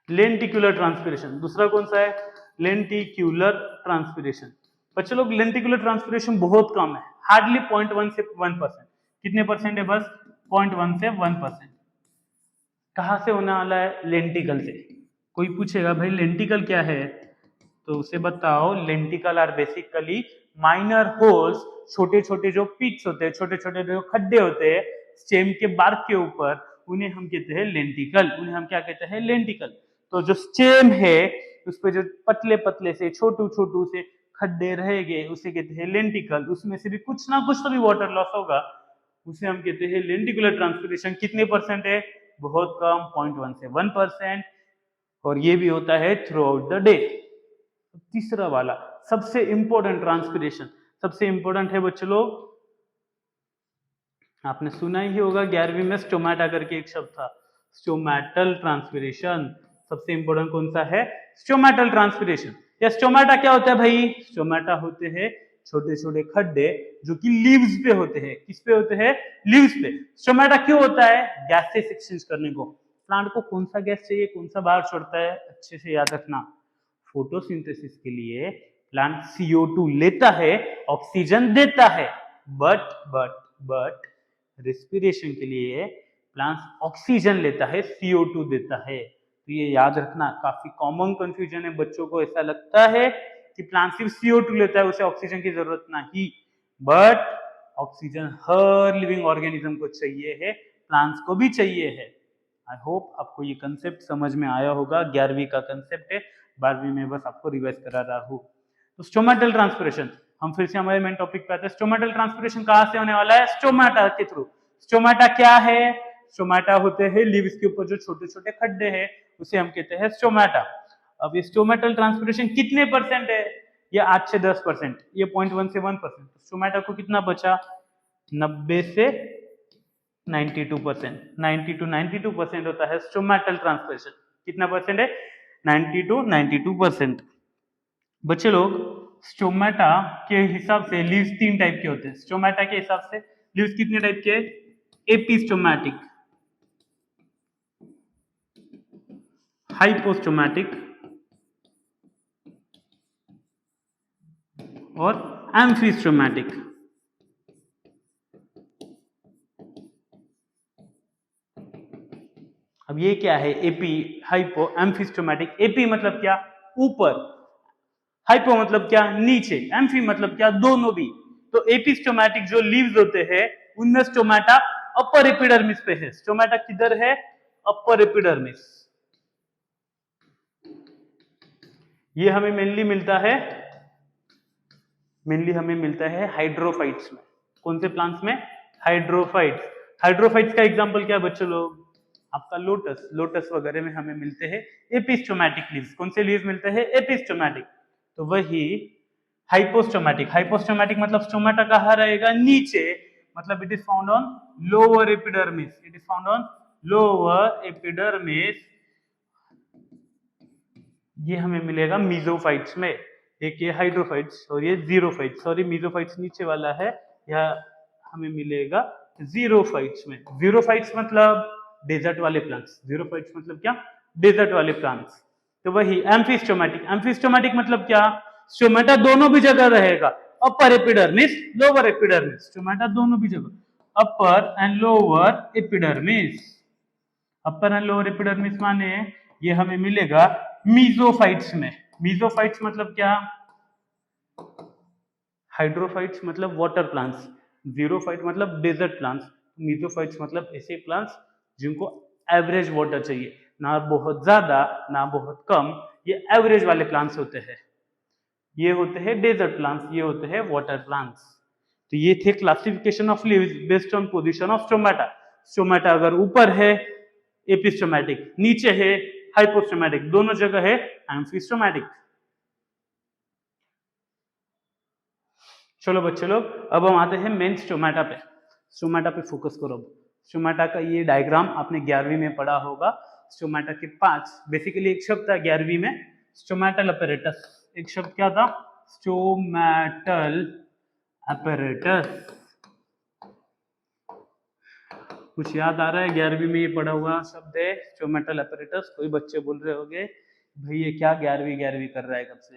लेंटिकुलर ट्रांसपिरेशन। दूसरा कौन सा है, लेंटिकुलर ट्रांसपिरेशन। बच्चे लोग लेंटिकुलर ट्रांसपिरेशन बहुत कम है, हार्डली 0.1 से 1%। कितने परसेंट है, बस 0.1 से 1%। कहां से होने वाला है, लेंटिकल से। कोई पूछेगा भाई लेंटिकल क्या है, तो उसे बताओ, lenticel are basically minor holes, छोटे छोटे जो पिट्स होते हैं, छोटे छोटे जो खड्डे होते हैं स्टेम के बार्क के ऊपर, उन्हें हम कहते हैं लेंटिकल। उन्हें हम क्या कहते हैं, लेंटिकल। तो जो स्टेम है उस पे जो पतले पतले से छोटू छोटू से खड्डे रहेंगे उसे कहते हैं लेंटिकल। उसमें से भी कुछ ना कुछ तो भी वाटर लॉस होगा, उसे हम कहते हैं लेंटिकुलर ट्रांसपिरेशन। कितने परसेंट है, बहुत कम, 0.1 से 1%। और ये भी होता है थ्रू आउट द डे। तीसरा वाला सबसे इंपॉर्टेंट ट्रांसपिरेशन, सबसे इंपॉर्टेंट है बच्चों लोग, आपने सुना ही होगा 11वीं में स्टोमेटा करके एक शब्द था, स्टोमेटल ट्रांसपिरेशन। सबसे इंपॉर्टेंट कौन सा है, स्टोमेटल ट्रांसपिरेशन। या स्टोमेटा क्या होता है भाई, स्टोमेटा होते हैं छोटे छोटे खड्डे जो कि लीव्स पे होते हैं। किस पे होते हैं? लीव्स पे। स्टोमेटा क्यों होता है? गैसेस एक्सचेंज करने को। प्लांट को कौन सा गैस चाहिए, कौन सा बाहर छोड़ता है, अच्छे से याद रखना। फोटोसिंथेसिस के लिए प्लांट CO2 लेता है, ऑक्सीजन देता है, बट रेस्पिरेशन के लिए प्लांट ऑक्सीजन लेता है, CO2 देता है। तो ये याद रखना, काफी कॉमन कंफ्यूजन है बच्चों को। ऐसा लगता है कि प्लांट सिर्फ CO2 लेता है, उसे ऑक्सीजन की जरूरत नहीं, but oxygen her living organism को चाहिए है, प्लांट्स को भी चाहिए है। आई होप आपको ये कंसेप्ट समझ में आया होगा। 11वीं का कंसेप्ट है, 12वीं में बस आपको रिवाइज करा रहा हूँ। तो स्टोमेटल ट्रांसपिरेशन, हम फिर से हमारे मेन टॉपिक पे आते हैं। स्टोमेटल ट्रांसपिरेशन कहां से होने वाला है? स्टोमेटा के थ्रू। स्टोमेटा क्या है? स्टोमेटा होते हैं लीव्स के ऊपर जो छोटे छोटे खड्डे हैं, उसे हम कहते हैं स्टोमेटा। अब ये स्टोमेटल ट्रांसपिरेशन कितने परसेंट है? ये 8 से 10%, ये 0.1 से 1%। स्टोमेटा को कितना बचा? 90 से 92%। 90 to 92% होता है स्टोमेटल ट्रांसपिरेशन। कितना परसेंट है? 90 to 92%। बच्चे लोग, स्टोमेटा के हिसाब से लीव्स 3 टाइप के होते हैं। स्टोमेटा के हिसाब से लीव्स कितने टाइप के? एपिस्टोमेटिक, हाइपोस्टोमेटिक और एम्फिस्टोमेटिक। अब ये क्या है? AP, hypo, एम्फिस्टोमेटिक। एपी मतलब क्या? ऊपर। हाइपो मतलब क्या? नीचे। एम्फी मतलब क्या? दोनों भी। तो एपिस्टोमेटिक जो लीव्स होते हैं उनमें स्टोमेटा अपर एपिडर्मिस पे है। स्टोमेटा किधर है? Upper epidermis. ये हमें मेनली मिलता है हाइड्रोफाइट्स में। कौन से प्लांट्स में? हाइड्रोफाइट्स। हाइड्रोफाइट्स का एग्जांपल क्या है बच्चों लोग? आपका लोटस। लोटस वगैरह में हमें मिलते हैं एपिस्टोमेटिक लीव्स। कौन से लीव्स मिलते हैं? एपिस्टोमेटिक। तो वही हाइपोस्टोमेटिक। हाइपोस्टोमेटिक मतलब स्टोमेटा कहाँ रहेगा? नीचे, मतलब it is found on lower epidermis. It is found on lower epidermis. ये हमें मिलेगा मीजोफाइट्स में। एक ये हाइड्रोफाइट्स और ये जीरोफाइट्स। सॉरी, मीजोफाइट्स नीचे वाला है, यह हमें मिलेगा जीरोफाइट्स में। जीरोफाइट्स मतलब डेजर्ट वाले प्लांट्स। जीरोफाइट्स मतलब क्या? डेजर्ट वाले प्लांट्स। तो वही एम्फिस्टोमेटिक। एम्फिस्टोमेटिक मतलब क्या? स्टोमेटा दोनों भी जगह रहेगा, upper epidermis, lower epidermis. Stomata दोनों भी जगह, upper and lower epidermis. Upper and lower epidermis माने ये हमें मिलेगा मीजोफाइट्स में। मीजोफाइट्स मतलब क्या? हाइड्रोफाइट्स मतलब वाटर प्लांट्स, जीरोफाइट मतलब डेजर्ट प्लांट्स, मीजोफाइट्स मतलब ऐसे प्लांट्स जिनको एवरेज वाटर चाहिए, ना बहुत ज्यादा ना बहुत कम। ये एवरेज वाले प्लांट्स होते हैं। ये होते हैं डेजर्ट प्लांट्स, ये होते हैं वाटर प्लांट्स। तो ये थे classification of leaves based on position of stomata. Stomata अगर ऊपर है एपिस्टोमेटिक, नीचे है हाइपोस्टोमेटिक, दोनों जगह है एम्फिस्टोमेटिक। चलो बच्चे लोग, अब हम आते हैं मेन स्टोमेटा पे। स्टोमेटा पे फोकस करो। स्टोमेटा का ये डायग्राम आपने 11वीं में पढ़ा होगा। स्टोमेटा के 5 बेसिकली एक शब्द था 11वीं में, स्टोमेटल अपैरेटस। एक शब्द क्या था? Stomatal apparatus. कुछ याद आ रहा है? 11वीं में ये पढ़ा हुआ शब्द है स्टोमेटल अपैरेटस। कोई बच्चे बोल रहे होंगे भाई ये क्या 11वीं कर रहा है कब से?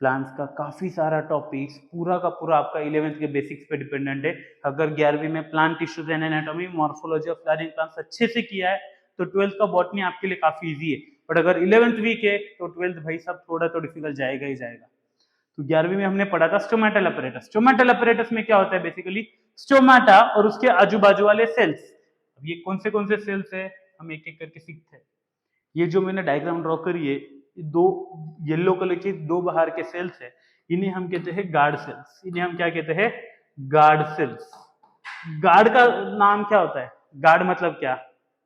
प्लांट्स का काफी सारा टॉपिक्स पूरा का पूरा आपका 11वीं के बेसिक्स पे डिपेंडेंट है। अगर 11वीं में plant tissues and anatomy, morphology of flowering plants अच्छे से किया है तो 12th का बॉटनी आपके लिए काफी इजी है। बट अगर 11th वीक है तो 12th भाई सब थोड़ा तो डिफिकल्ट जाएगा ही जाएगा। तो 11वीं में हमने पढ़ा था स्टोमेटल अपैरेटस। स्टोमेटल अपैरेटस में क्या होता है? बेसिकली स्टोमेटा और उसके आजू बाजू वाले सेल्स। अब ये कौन से सेल्स है, हम एक एक करके सीखते हैं। ये जो मैंने डायग्राम ड्रॉ करी है, दो येलो कलर के दो बाहर के सेल्स है, इन्हें हम कहते हैं गार्ड सेल्स। इन्हें हम क्या कहते हैं? Guard cells. गार्ड का नाम क्या होता है? गार्ड मतलब क्या?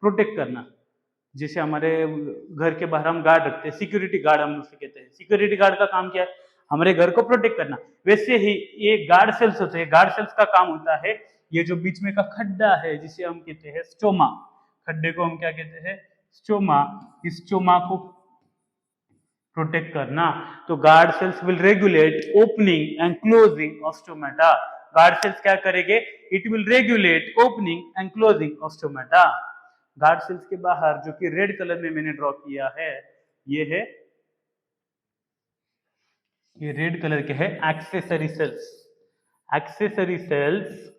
प्रोटेक्ट करना। जैसे हमारे घर के बाहर हम गार्ड रखते हैं, सिक्योरिटी गार्ड हम उसे कहते हैं। सिक्योरिटी गार्ड का काम क्या है? हमारे घर को प्रोटेक्ट करना। वैसे ही ये गार्ड सेल्स होते हैं। गार्ड सेल्स का काम होता है ये जो बीच में का खड्डा है जिसे हम कहते हैं स्टोमा। खड्डे को हम क्या कहते हैं? स्टोमा। इस स्टोमा को प्रोटेक्ट करना। तो guard cells will regulate opening and closing of stomata. Guard cells क्या करेंगे? It will regulate opening and closing of stomata. Guard cells के बाहर जो कि रेड कलर में मैंने ड्रॉ किया है, ये है, ये रेड कलर के है एक्सेसरी सेल्स। एक्सेसरी सेल्स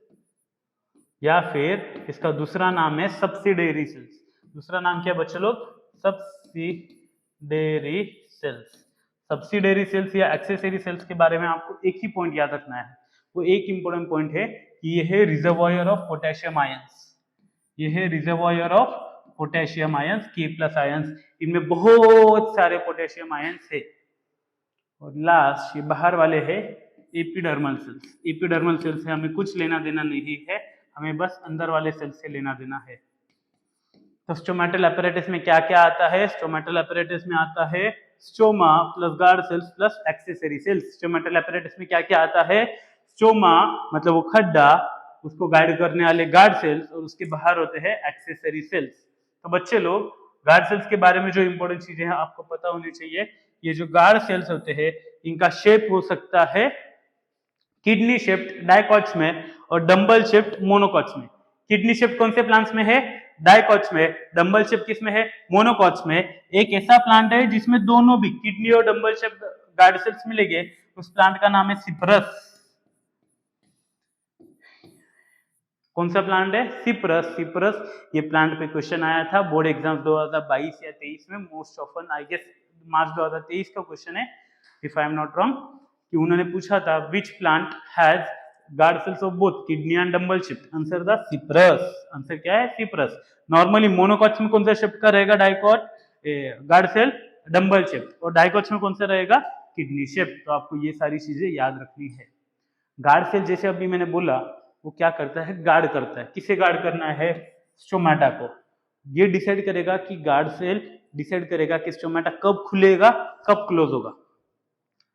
या फिर इसका दूसरा नाम है सब्सिडियरी सेल्स। दूसरा नाम क्या है बच्चे लोग? Subsidiary cells. सब्सिडियरी सेल्स या एक्सेसरी सेल्स के बारे में आपको एक ही पॉइंट याद रखना है, वो एक इंपॉर्टेंट पॉइंट है कि ये है रिजर्वॉयर ऑफ पोटेशियम आयंस। ये है reservoir of potassium ions, K+ ions. इनमें बहुत सारे पोटेशियम आयंस है। और लास्ट ये बाहर वाले है एपिडर्मल सेल्स। एपिडर्मल सेल्स से हमें कुछ लेना देना नहीं है, हमें बस अंदर वाले सेल्स से लेना देना है। तो स्टोमेटल apparatus में क्या क्या आता है? स्टोमेटल apparatus में आता है stoma plus guard cells plus accessory cells. Stomatal apparatus में क्या क्या आता है? स्टोमा मतलब वो खड्डा, उसको गाइड करने वाले गार्ड सेल्स, और उसके बाहर होते हैं एक्सेसरी सेल्स। तो बच्चे लोग गार्ड सेल्स के बारे में जो इंपॉर्टेंट चीजें हैं आपको पता होनी चाहिए। ये जो गार्ड सेल्स होते हैं इनका शेप हो सकता है किडनी शेप्ड डाइकोट्स में और डंबल शेप्ड मोनोकोट्स में। किडनी शेप्ड कौन से प्लांट्स में है? डाइकोट्स में। डंबल शेप किस में है? मोनोकोट्स में। एक ऐसा प्लांट है जिसमें दोनों भी किडनी और डंबल शेप गार्ड सेल्स मिलेंगे, उस प्लांट का नाम है सिप्रस। कौन सा प्लांट है? सिप्रस। सिप्रस, ये प्लांट पे क्वेश्चन आया था बोर्ड एग्जाम 2022 या 23 में, मोस्ट ऑफन आई गेस मार्च 2023 का क्वेश्चन है if I am not wrong, कि उन्होंने पूछा था which plant has guard cells of both kidney and dumbbell shape. Answer था सिप्रस। आंसर क्या है? सिप्रस। नॉर्मली मोनोकोट्स में कौन सा शेप का रहेगा dicot guard cell? Dumbbell shape. और डाइकोट्स में कौन सा रहेगा? Kidney shape. तो आपको ये सारी चीजें याद रखनी है। गार्ड सेल जैसे अभी मैंने बोला वो क्या करता है? गार्ड करता है। किसे गार्ड करना है? स्टोमेटा को। ये डिसाइड करेगा कि गार्ड सेल डिसाइड करेगा कि स्टोमेटा कब खुलेगा कब क्लोज होगा।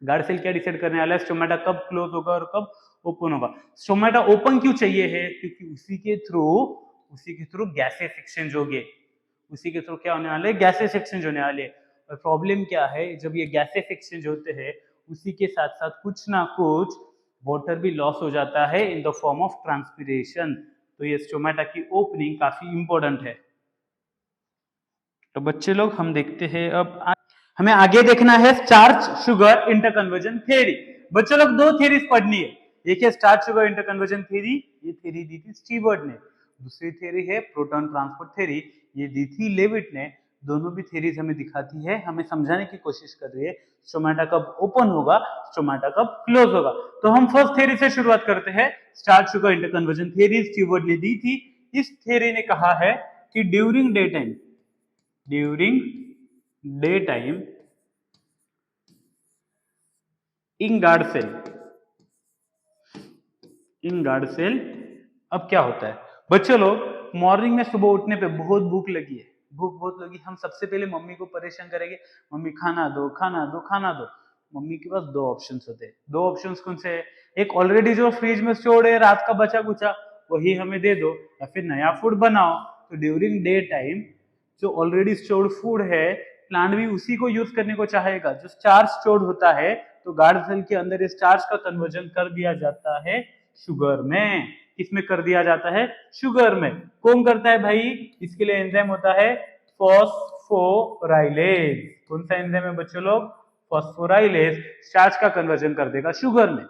गार्ड सेल क्या डिसाइड करने वाला है? स्टोमेटा कब क्लोज होगा और कब ओपन होगा। स्टोमेटा ओपन क्यों चाहिए है? क्योंकि उसी के थ्रू गैसेस एक्सचेंज होंगे। उसी के थ्रू क्या होने वाले? गैसेस एक्सचेंज होने वाले। और प्रॉब्लम क्या है? जब ये गैसेस एक्सचेंज होते हैं उसी के साथ साथ कुछ ना कुछ वाटर भी लॉस हो जाता है इन द फॉर्म ऑफ ट्रांसपिरेशन। तो ये स्टोमेटा की ओपनिंग काफी इंपॉर्टेंट है। तो बच्चे लोग हम देखते हैं अब हमें आगे देखना है स्टार्च शुगर इंटरकन्वर्जन थ्योरी। बच्चों लोग दो थ्योरीज पढ़नी है। एक है स्टार्च शुगर इंटरकन्वर्जन थ्योरी, ये थ्योरी दी थी स्टीवर्ट ने। दूसरी थ्योरी है प्रोटॉन ट्रांसपोर्ट थ्योरी, ये दी थी लेविट ने। दोनों भी थ्योरीज हमें दिखाती है, हमें समझाने की कोशिश कर रही है स्टोमेटा कब ओपन होगा, स्टोमेटा कब क्लोज होगा। तो हम फर्स्ट थ्योरी से शुरुआत करते हैं। Starch sugar interconversion theory Stewart ने दी थी। इस थ्योरी ने कहा है कि during day time in guard cell अब क्या होता है? बच्चों लोग मॉर्निंग में सुबह उठने पे बहुत भूख लगी है, भूख बहुत लगी, हम सबसे पहले मम्मी को परेशान करेंगे, मम्मी खाना दो खाना दो खाना दो। मम्मी के पास दो ऑप्शंस होते हैं। दो ऑप्शंस कौन से है? एक ऑलरेडी जो फ्रिज में स्टोर्ड है रात का बचा कुचा वही हमें दे दो, या फिर नया फूड बनाओ। तो ड्यूरिंग डे टाइम जो ऑलरेडी स्टोर्ड फूड है प्लांट भी उसी को यूज करने को चाहेगा। जो स्टार्च स्टोर्ड होता है तो गार्ड सेल के अंदर स्टार्च का कन्वर्जन कर दिया जाता है शुगर में। किसमें कर दिया जाता है? शुगर में। कौन करता है भाई? इसके लिए एंजाइम होता है फॉस्फोराइलेज। कौन सा एंजाइम है बच्चों लोग? फॉस्फोराइलेज स्टार्च का कन्वर्जन कर देगा शुगर में।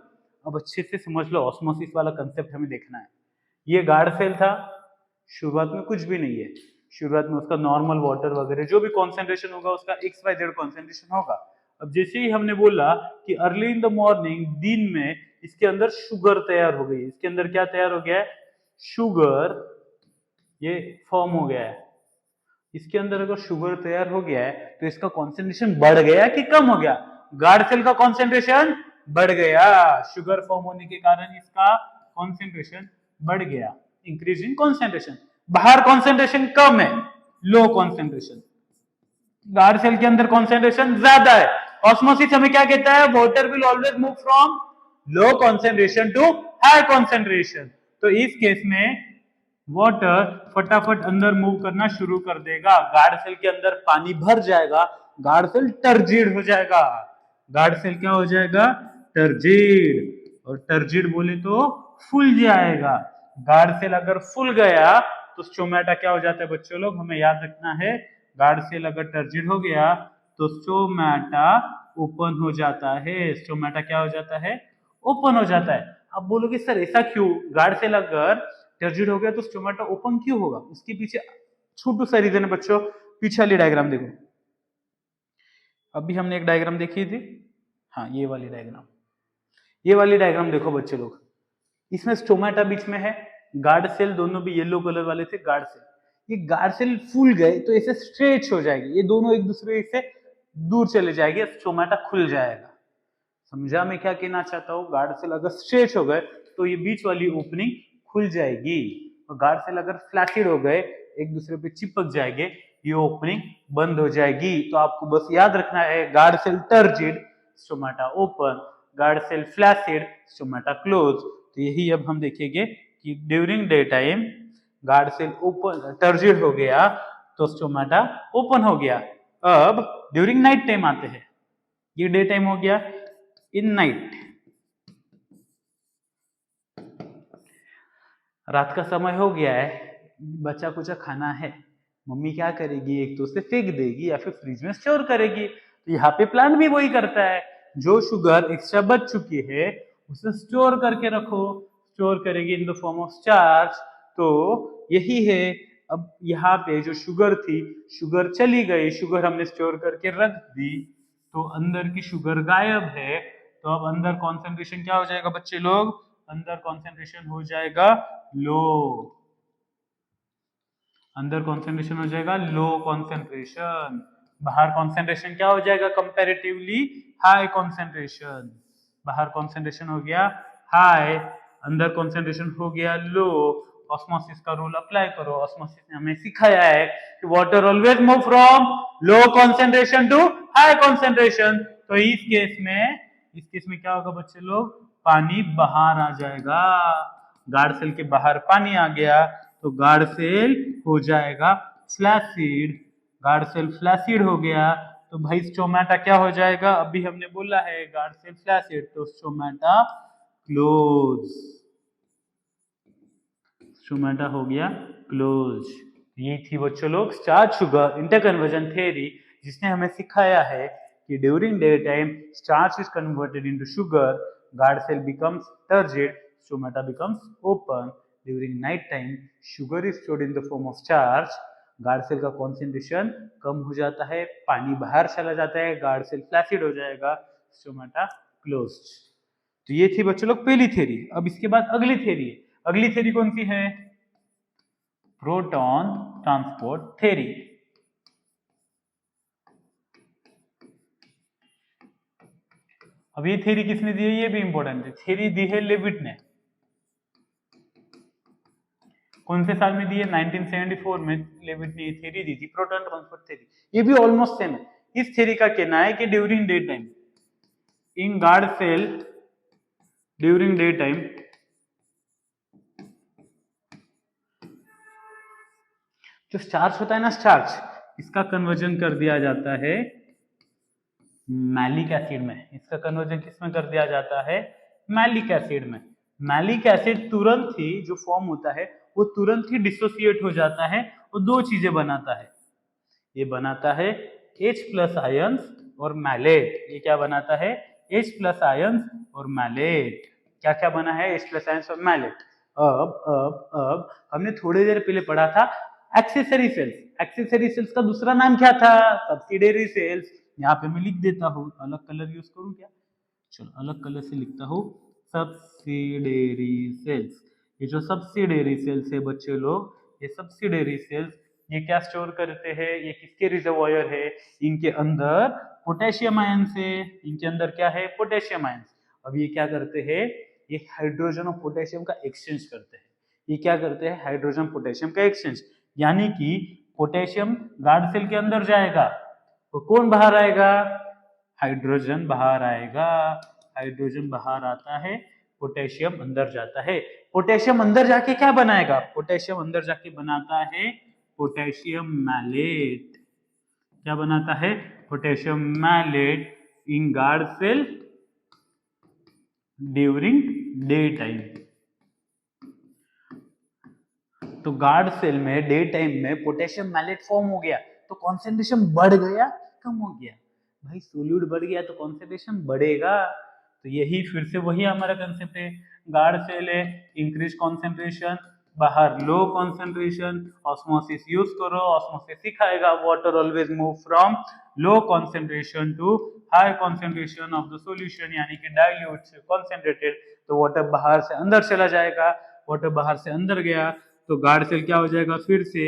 अब अच्छे से समझ लो, ऑस्मोसिस वाला कंसेप्ट हमें देखना है। ये गार्ड सेल था, शुरुआत में कुछ भी नहीं है, शुरुआत में उसका नॉर्मल वाटर वगैरह जो भी कॉन्सेंट्रेशन होगा उसका XYZ कॉन्सेंट्रेशन होगा। अब जैसे ही हमने बोला कि अर्ली इन द मॉर्निंग, दिन में इसके अंदर शुगर तैयार हो गई। इसके अंदर क्या तैयार हो गया है? शुगर, ये फॉर्म हो गया है। इसके अंदर अगर शुगर तैयार हो गया है तो इसका कॉन्सेंट्रेशन बढ़ गया कि कम हो गया? गार्ड सेल का कॉन्सेंट्रेशन बढ़ गया। शुगर फॉर्म होने के कारण इसका कॉन्सेंट्रेशन बढ़ गया, इंक्रीज इन कॉन्सेंट्रेशन। बाहर कॉन्सेंट्रेशन कम है, लो कॉन्सेंट्रेशन। गार्ड सेल के अंदर कॉन्सेंट्रेशन ज्यादा है। ऑस्मोसिस हमें क्या कहता है? Water will always move from low concentration to high concentration. तो इस केस में वाटर फटाफट अंदर मूव करना शुरू कर देगा। गार्ड सेल के अंदर पानी भर जाएगा गार्ड सेल टर्जिड हो जाएगा। गार्ड सेल क्या हो जाएगा? टर्जिड। और टर्जिड बोले तो फूल जाएगा। गार्ड सेल अगर फूल गया तो स्टोमेटा क्या हो जाता है बच्चों लोग? हमें याद रखना है, गार्ड सेल अगर टर्जिड हो गया तो स्टोमेटा ओपन हो जाता है। स्टोमेटा क्या हो जाता है? ओपन हो जाता है। अब बोलोगे सर ऐसा क्यों? गार्ड सेल अगर टर्जिड हो गया तो स्टोमेटा ओपन क्यों होगा? उसके पीछे छोटू सा रीजन है बच्चों। पीछे वाली डायग्राम देखो। अभी हमने एक डायग्राम देखी थी, हाँ ये वाली डायग्राम। ये वाली डायग्राम देखो बच्चे लोग, इसमें स्टोमेटा बीच में है, गार्ड सेल दोनों भी येलो कलर वाले थे गार्ड सेल। ये गार्ड सेल फूल गए तो ऐसे स्ट्रेच हो जाएगी, ये दोनों एक दूसरे से दूर चले जाएंगे, स्टोमेटा खुल जाएगा। समझा मैं क्या कहना चाहता हूँ? गार्ड सेल अगर स्ट्रेच हो गए तो ये बीच वाली ओपनिंग खुल जाएगी, और गार्ड सेल अगर फ्लैटिड हो गए, एक दूसरे पे चिपक जाएंगे, ये ओपनिंग बंद हो जाएगी। तो आपको बस याद रखना है, guard cell turgid, stomata open, guard cell flaccid, stomata close. तो यही अब हम देखेंगे कि during day time guard cell open turgid हो गया तो स्टोमेटा ओपन हो गया। अब ड्यूरिंग नाइट टाइम आते हैं, ये डे टाइम हो गया। इन नाइट, रात का समय हो गया है, बचा कुचा खाना है, मम्मी क्या करेगी? एक तो उसे फेंक देगी या फिर फ्रिज में स्टोर करेगी। तो यहाँ पे प्लांट भी वही करता है, जो शुगर एक्स्ट्रा बच चुकी है उसे स्टोर करके रखो, स्टोर करेगी इन द फॉर्म ऑफ स्टार्च। तो यही है, अब यहाँ पे जो शुगर थी, शुगर चली गई, शुगर हमने स्टोर करके रख दी, तो अंदर की शुगर गायब है। तो अब अंदर कॉन्सेंट्रेशन क्या हो जाएगा बच्चे लोग? अंदर कॉन्सेंट्रेशन हो जाएगा लो, अंदर कॉन्सेंट्रेशन हो जाएगा लो कॉन्सेंट्रेशन, बाहर कॉन्सेंट्रेशन क्या हो जाएगा? Comparatively high concentration. बाहर कॉन्सेंट्रेशन हो गया हाई, अंदर कॉन्सेंट्रेशन हो गया लो। ऑस्मोसिस का रूल अप्लाई करो। ऑस्मोसिस ने हमें सिखाया है कि water always move from low concentration to high concentration. तो इस केस में क्या होगा बच्चे लोग? पानी बाहर आ जाएगा। गार्ड सेल के बाहर पानी आ गया तो गार्ड सेल हो जाएगा फ्लैसिड। गार्ड सेल फ्लैसिड हो गया तो भाई स्टोमेटा क्या हो जाएगा? अभी हमने बोला है गार्ड सेल फ्लैसिड, तो स्टोमेटा क्लोज। स्टोमेटा हो गया क्लोज। ये थी बच्चों लोग स्टार्च शुगर इंटरकन्वर्जन थ्योरी, जिसने हमें सिखाया है कि during day time starch is converted into sugar, guard cell becomes turgid, stomata becomes open. During night time sugar is stored in the form of starch, guard cell का concentration कम हो जाता है, पानी बाहर चला जाता है, गार्ड सेल फ्लैसिड हो जाएगा, स्टोमेटा क्लोज्ड। तो ये थी बच्चों लोग पहली थ्योरी। अब इसके बाद अगली थ्योरी, अगली थ्योरी कौन सी है? Proton transport theory. अब ये थ्योरी किसने दी है? ये भी इंपॉर्टेंट है। थ्योरी दी है लेविट ने। कौन से साल में दी है? 1974 में लेविट ने थ्योरी दी थी, प्रोटॉन ट्रांसपोर्ट थ्योरी। ये भी ऑलमोस्ट सेम है। इस थ्योरी का कहना है कि during day time in guard cell, during day time जो स्टार्च होता है ना, स्टार्च, इसका कन्वर्जन कर दिया जाता है मैलिक एसिड में। इसका कन्वर्जन किस में कर दिया जाता है? मैलिक एसिड में। मैलिक एसिड तुरंत ही जो फॉर्म होता है वो तुरंत ही डिसोसिएट हो जाता है और दो चीजें बनाता है। ये बनाता है H प्लस आयंस और मैलेट। ये क्या बनाता है? H प्लस आयंस और मैलेट। क्या क्या बना है? H प्लस आयंस और मैलेट। अब हमने थोड़ी देर पहले पढ़ा था एक्सेसरी सेल्स। एक्सेसरी सेल्स का दूसरा नाम क्या था? Subsidiary cells. यहाँ पे मैं लिख देता हूँ, अलग कलर यूज करूँ क्या? चलो अलग कलर से लिखता हूँ, सब्सिडियरी सेल्स। ये जो सब्सिडियरी सेल्स है बच्चे लोग, ये सब्सिडियरी सेल्स ये क्या स्टोर करते हैं? ये किसके रिजर्वॉयर है? इनके अंदर पोटेशियम आयंस है। इनके अंदर क्या है? Potassium ions. अब ये क्या करते हैं? ये हाइड्रोजन और पोटेशियम का एक्सचेंज करते हैं। ये क्या करते हैं? हाइड्रोजन पोटेशियम का एक्सचेंज। यानी कि पोटेशियम गार्ड सेल के अंदर जाएगा तो कौन बाहर आएगा? हाइड्रोजन बाहर आएगा। हाइड्रोजन बाहर आता है, पोटेशियम अंदर जाता है। पोटेशियम अंदर जाके क्या बनाएगा? पोटेशियम अंदर जाके बनाता है पोटेशियम मैलेट। क्या बनाता है? Potassium malate in guard cell during day time. तो गार्ड सेल में डे टाइम में पोटेशियम मैलेट फॉर्म हो गया तो कॉन्सेंट्रेशन बढ़ गया कम हो गया? भाई सोल्यूट बढ़ गया तो कॉन्सेंट्रेशन बढ़ेगा। तो यही फिर से वही हमारा कंसेप्ट है, गार्ड सेल है, इंक्रीज कॉन्सेंट्रेशन, बाहर लो कॉन्सेंट्रेशन, ऑस्मोसिस यूज करो, ऑस्मोसिस सिखाएगा water always move from low concentration to high concentration of the solution, यानी कि डाइल्यूट से कॉन्सेंट्रेटेड, तो वाटर बाहर से अंदर चला जाएगा, वाटर बाहर से अंदर गया तो गार्ड सेल क्या हो जाएगा फिर से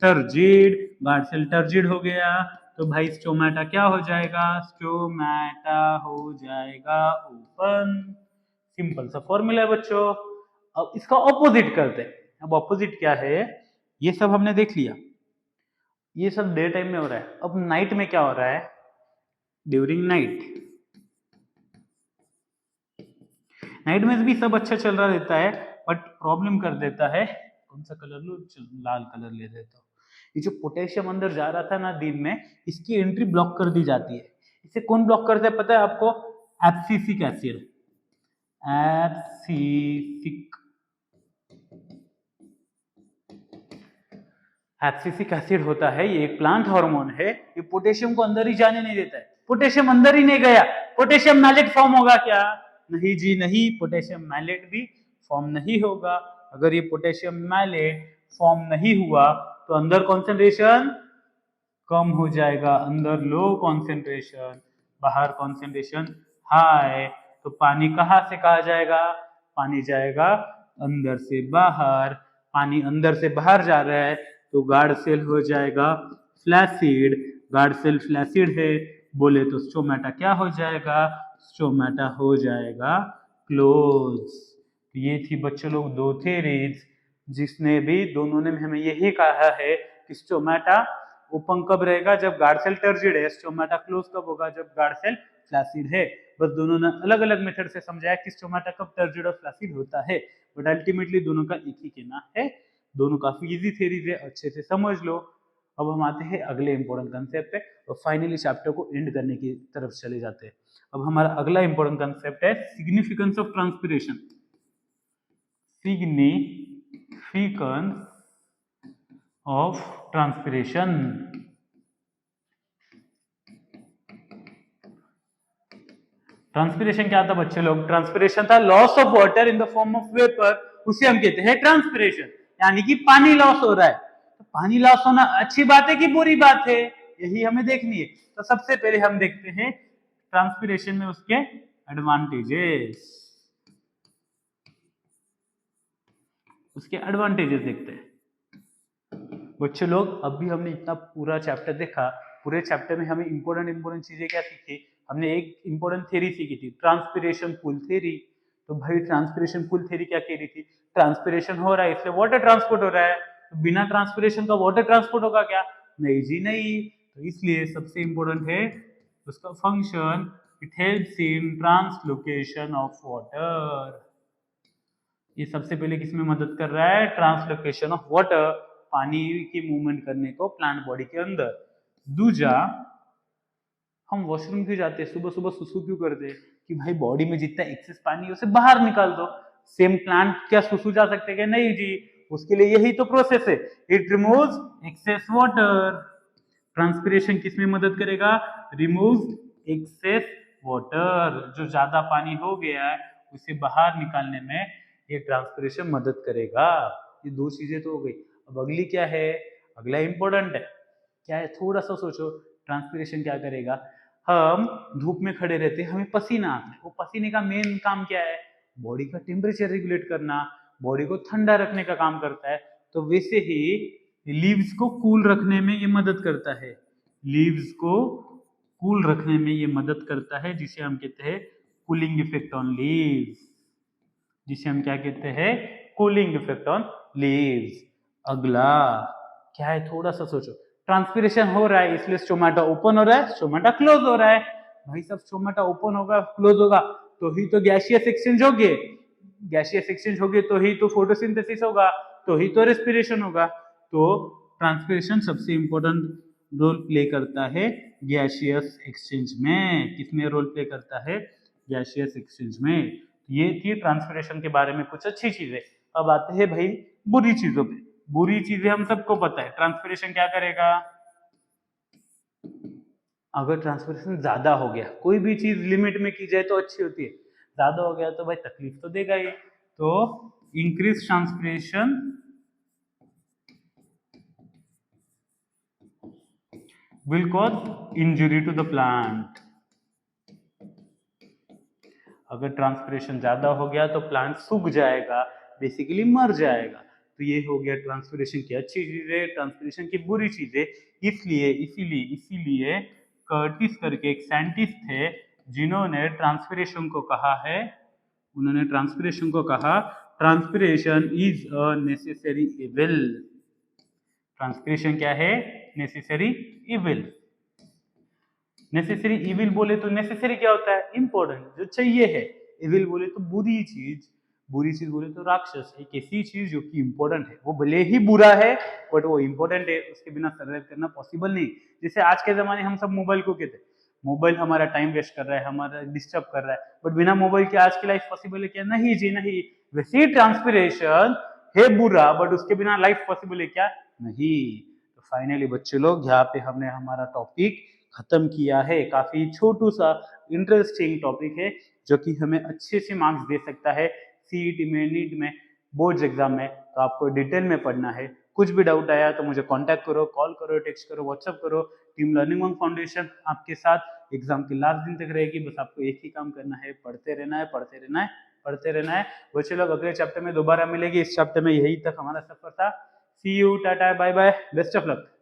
टर्जिड, गार्ड सेल टर्जिड हो गया तो भाई स्टोमेटा क्या हो जाएगा? स्टोमेटा हो जाएगा ओपन। सिंपल सा फॉर्मूला है बच्चों। अब इसका ऑपोजिट करते हैं। अब ऑपोजिट क्या है? ये सब हमने देख लिया, ये सब डे टाइम में हो रहा है। अब नाइट में क्या हो रहा है? ड्यूरिंग नाइट में भी सब अच्छा चल रहा रहता है, बट प्रॉब्लम कर देता है। कौन सा कलर लो? लाल कलर ले देता हूँ। ये जो पोटेशियम अंदर जा रहा था ना दिन में, इसकी एंट्री ब्लॉक कर दी जाती है। इसे कौन ब्लॉक करता है पता है आपको? Abscisic acid. एब्सिसिक एसिड होता है, ये एक प्लांट हार्मोन है, ये पोटेशियम को अंदर ही जाने नहीं देता है। पोटेशियम अंदर ही नहीं गया, पोटेशियम मैलेट फॉर्म होगा क्या? नहीं जी नहीं, पोटेशियम मैलेट भी फॉर्म नहीं होगा। अगर ये पोटेशियम मैलेट फॉर्म नहीं हुआ तो अंदर कॉन्सेंट्रेशन कम हो जाएगा, अंदर लो कॉन्सेंट्रेशन, बाहर कॉन्सेंट्रेशन हाई। तो पानी कहाँ से कहा जाएगा? पानी जाएगा अंदर से बाहर। पानी अंदर से बाहर जा रहा है तो गार्ड सेल हो जाएगा फ्लैसिड। गार्ड सेल फ्लैसिड है बोले तो स्टोमेटा क्या हो जाएगा? स्टोमेटा हो जाएगा क्लोज। ये थी बच्चों लोग दो थ्योरीज, जिसने भी दोनों ने हमें यही कहा है कि स्टोमेटा ओपन कब रहेगा? जब गार्ड सेल टर्जिड है। स्टोमेटा क्लोज कब होगा? जब गार्ड सेल फ्लैसिड है। बस दोनों ने अलग अलग मेथड से समझाया कि स्टोमेटा कब टर्जिड और फ्लैसिड होता है, बट अल्टीमेटली दोनों का एक ही कहना है। दोनों काफी इजी थ्योरीज है, अच्छे से समझ लो। अब हम आते हैं अगले इंपॉर्टेंट कंसेप्ट पे और फाइनली चैप्टर को एंड करने की तरफ चले जाते हैं। अब हमारा अगला इंपॉर्टेंट कंसेप्ट है significance of transpiration. Significance of transpiration. Transpiration क्या था बच्चे लोग? ट्रांसपिरेशन था loss of water in the form of vapour, उसे हम कहते हैं ट्रांसपिरेशन, यानी कि पानी लॉस हो रहा है। तो पानी लॉस होना अच्छी बात है कि बुरी बात है, यही हमें देखनी है। तो सबसे पहले हम देखते हैं ट्रांसपिरेशन में उसके एडवांटेजेस। उसके एडवांटेजेस देखते हैं बच्चों लोग। अभी हमने इतना पूरा चैप्टर देखा, पूरे चैप्टर में हमें इंपॉर्टेंट चीजें क्या सीखी? हमने एक इंपॉर्टेंट थ्योरी सीखी थी, ट्रांसपिरेशन पुल थ्योरी। तो भाई ट्रांसपिरेशन पुल थ्योरी क्या कह रही थी? ट्रांसपिरेशन हो रहा है इसलिए वाटर ट्रांसपोर्ट हो रहा है, तो बिना ट्रांसपिरेशन का वाटर ट्रांसपोर्ट होगा क्या? नहीं जी नहीं। तो इसलिए सबसे इंपॉर्टेंट है उसका function, it helps in translocation of water. ये सबसे पहले किसमें मदद कर रहा है? ट्रांसलोकेशन ऑफ वाटर, पानी की मूवमेंट करने को प्लांट बॉडी के अंदर। दूसरा, हम वॉशरूम क्यों जाते हैं? सुबह सुबह सुसु क्यों करते हैं? कि भाई बॉडी में जितना एक्सेस पानी है उसे बाहर निकाल दो। सेम प्लांट क्या सुसु जा सकते हैं? नहीं जी, उसके लिए यही तो प्रोसेस है, it removes excess water. Transpiration किसमें मदद करेगा? रिमूव एक्सेस वाटर, जो ज्यादा पानी हो गया है उसे बाहर निकालने में ये ट्रांसपिरेशन मदद करेगा। ये दो चीजें तो हो गई। अब अगली क्या है? अगला इंपॉर्टेंट है, क्या है? थोड़ा सा सोचो, ट्रांसपिरेशन क्या करेगा? हम धूप में खड़े रहते हैं, हमें पसीना आता है, वो पसीने का मेन काम क्या है? बॉडी का टेम्परेचर रेगुलेट करना, बॉडी को ठंडा रखने का काम करता है। तो वैसे ही लीव्स को कूल रखने में ये मदद करता है, लीव्स को कूल रखने में ये मदद करता है, जिसे हम कहते हैं कूलिंग इफेक्ट ऑन लीव्स, जिसे हम क्या कहते हैं? Cooling effect on leaves. अगला क्या है? थोड़ा सा सोचो, ट्रांसपिरेशन हो रहा है इसलिए स्टोमेटा ओपन हो रहा है, स्टोमेटा क्लोज हो रहा है। भाई सब स्टोमेटा ओपन होगा क्लोज होगा तो ही तो गैसियस एक्सचेंज होगी, गैसियस एक्सचेंज होगी तो ही तो फोटोसिंथेसिस होगा, तो ही तो रेस्पिरेशन होगा। तो ट्रांसपिरेशन सबसे इंपॉर्टेंट रोल प्ले करता है गैसियस एक्सचेंज में। किसमें रोल प्ले करता है? गैसियस एक्सचेंज में। ये थी ट्रांसपिरेशन के बारे में कुछ अच्छी चीजें। अब आते हैं भाई बुरी चीजों पे। बुरी चीजें हम सबको पता है, ट्रांसपिरेशन क्या करेगा? अगर ट्रांसपिरेशन ज्यादा हो गया, कोई भी चीज लिमिट में की जाए तो अच्छी होती है, ज्यादा हो गया तो भाई तकलीफ तो देगा ही। तो increase transpiration will cause injury to the plant। अगर ट्रांसपिरेशन ज्यादा हो गया तो प्लांट सूख जाएगा, बेसिकली मर जाएगा। तो ये हो गया ट्रांसपिरेशन की अच्छी चीजें, ट्रांसपिरेशन की बुरी चीजें। इसलिए इसीलिए इसीलिए कर्टिस करके एक साइंटिस्ट थे जिन्होंने ट्रांसपिरेशन को कहा है, उन्होंने ट्रांसपिरेशन को कहा transpiration is a necessary evil. Transpiration क्या है? Necessary evil. नेसेसरी इविल बोले तो नेसेसरी क्या होता है? इंपॉर्टेंट, जो चाहिए है। इविल बोले तो बुरी चीज, बुरी चीज बोले तो राक्षस। एक ऐसी चीज जो कि इंपॉर्टेंट है, वो भले ही बुरा है बट वो इंपॉर्टेंट है, उसके बिना सर्वाइव करना पॉसिबल नहीं। जैसे आज के जमाने हम सब मोबाइल को कहते हैं, मोबाइल हमारा टाइम वेस्ट कर रहा है, हमारा डिस्टर्ब कर रहा है, बट बिना मोबाइल के आज की लाइफ पॉसिबल है क्या? नहीं जी नहीं। वैसे ही ट्रांसपिरेशन है बुरा, बट उसके बिना लाइफ पॉसिबल है क्या? नहीं। तो फाइनली बच्चे लोग, यहाँ पे हमने हमारा टॉपिक खत्म किया है। काफी छोटू सा इंटरेस्टिंग टॉपिक है जो कि हमें अच्छे से मार्क्स दे सकता है सीईटी में, नीट में, बोर्ड्स एग्जाम में। तो आपको डिटेल में पढ़ना है। कुछ भी डाउट आया तो मुझे कांटेक्ट करो, कॉल करो, टेक्स्ट करो, व्हाट्सएप करो। टीम लर्निंग वन फाउंडेशन आपके साथ एग्जाम के लास्ट दिन तक रहेगी। बस आपको एक ही काम करना है, पढ़ते रहना है, पढ़ते रहना है, पढ़ते रहना है। बच्चे लोग अगले चैप्टर में दोबारा मिलेगी। इस चैप्टर में यही तक हमारा सफर था। See you, tata, bye bye, best of luck.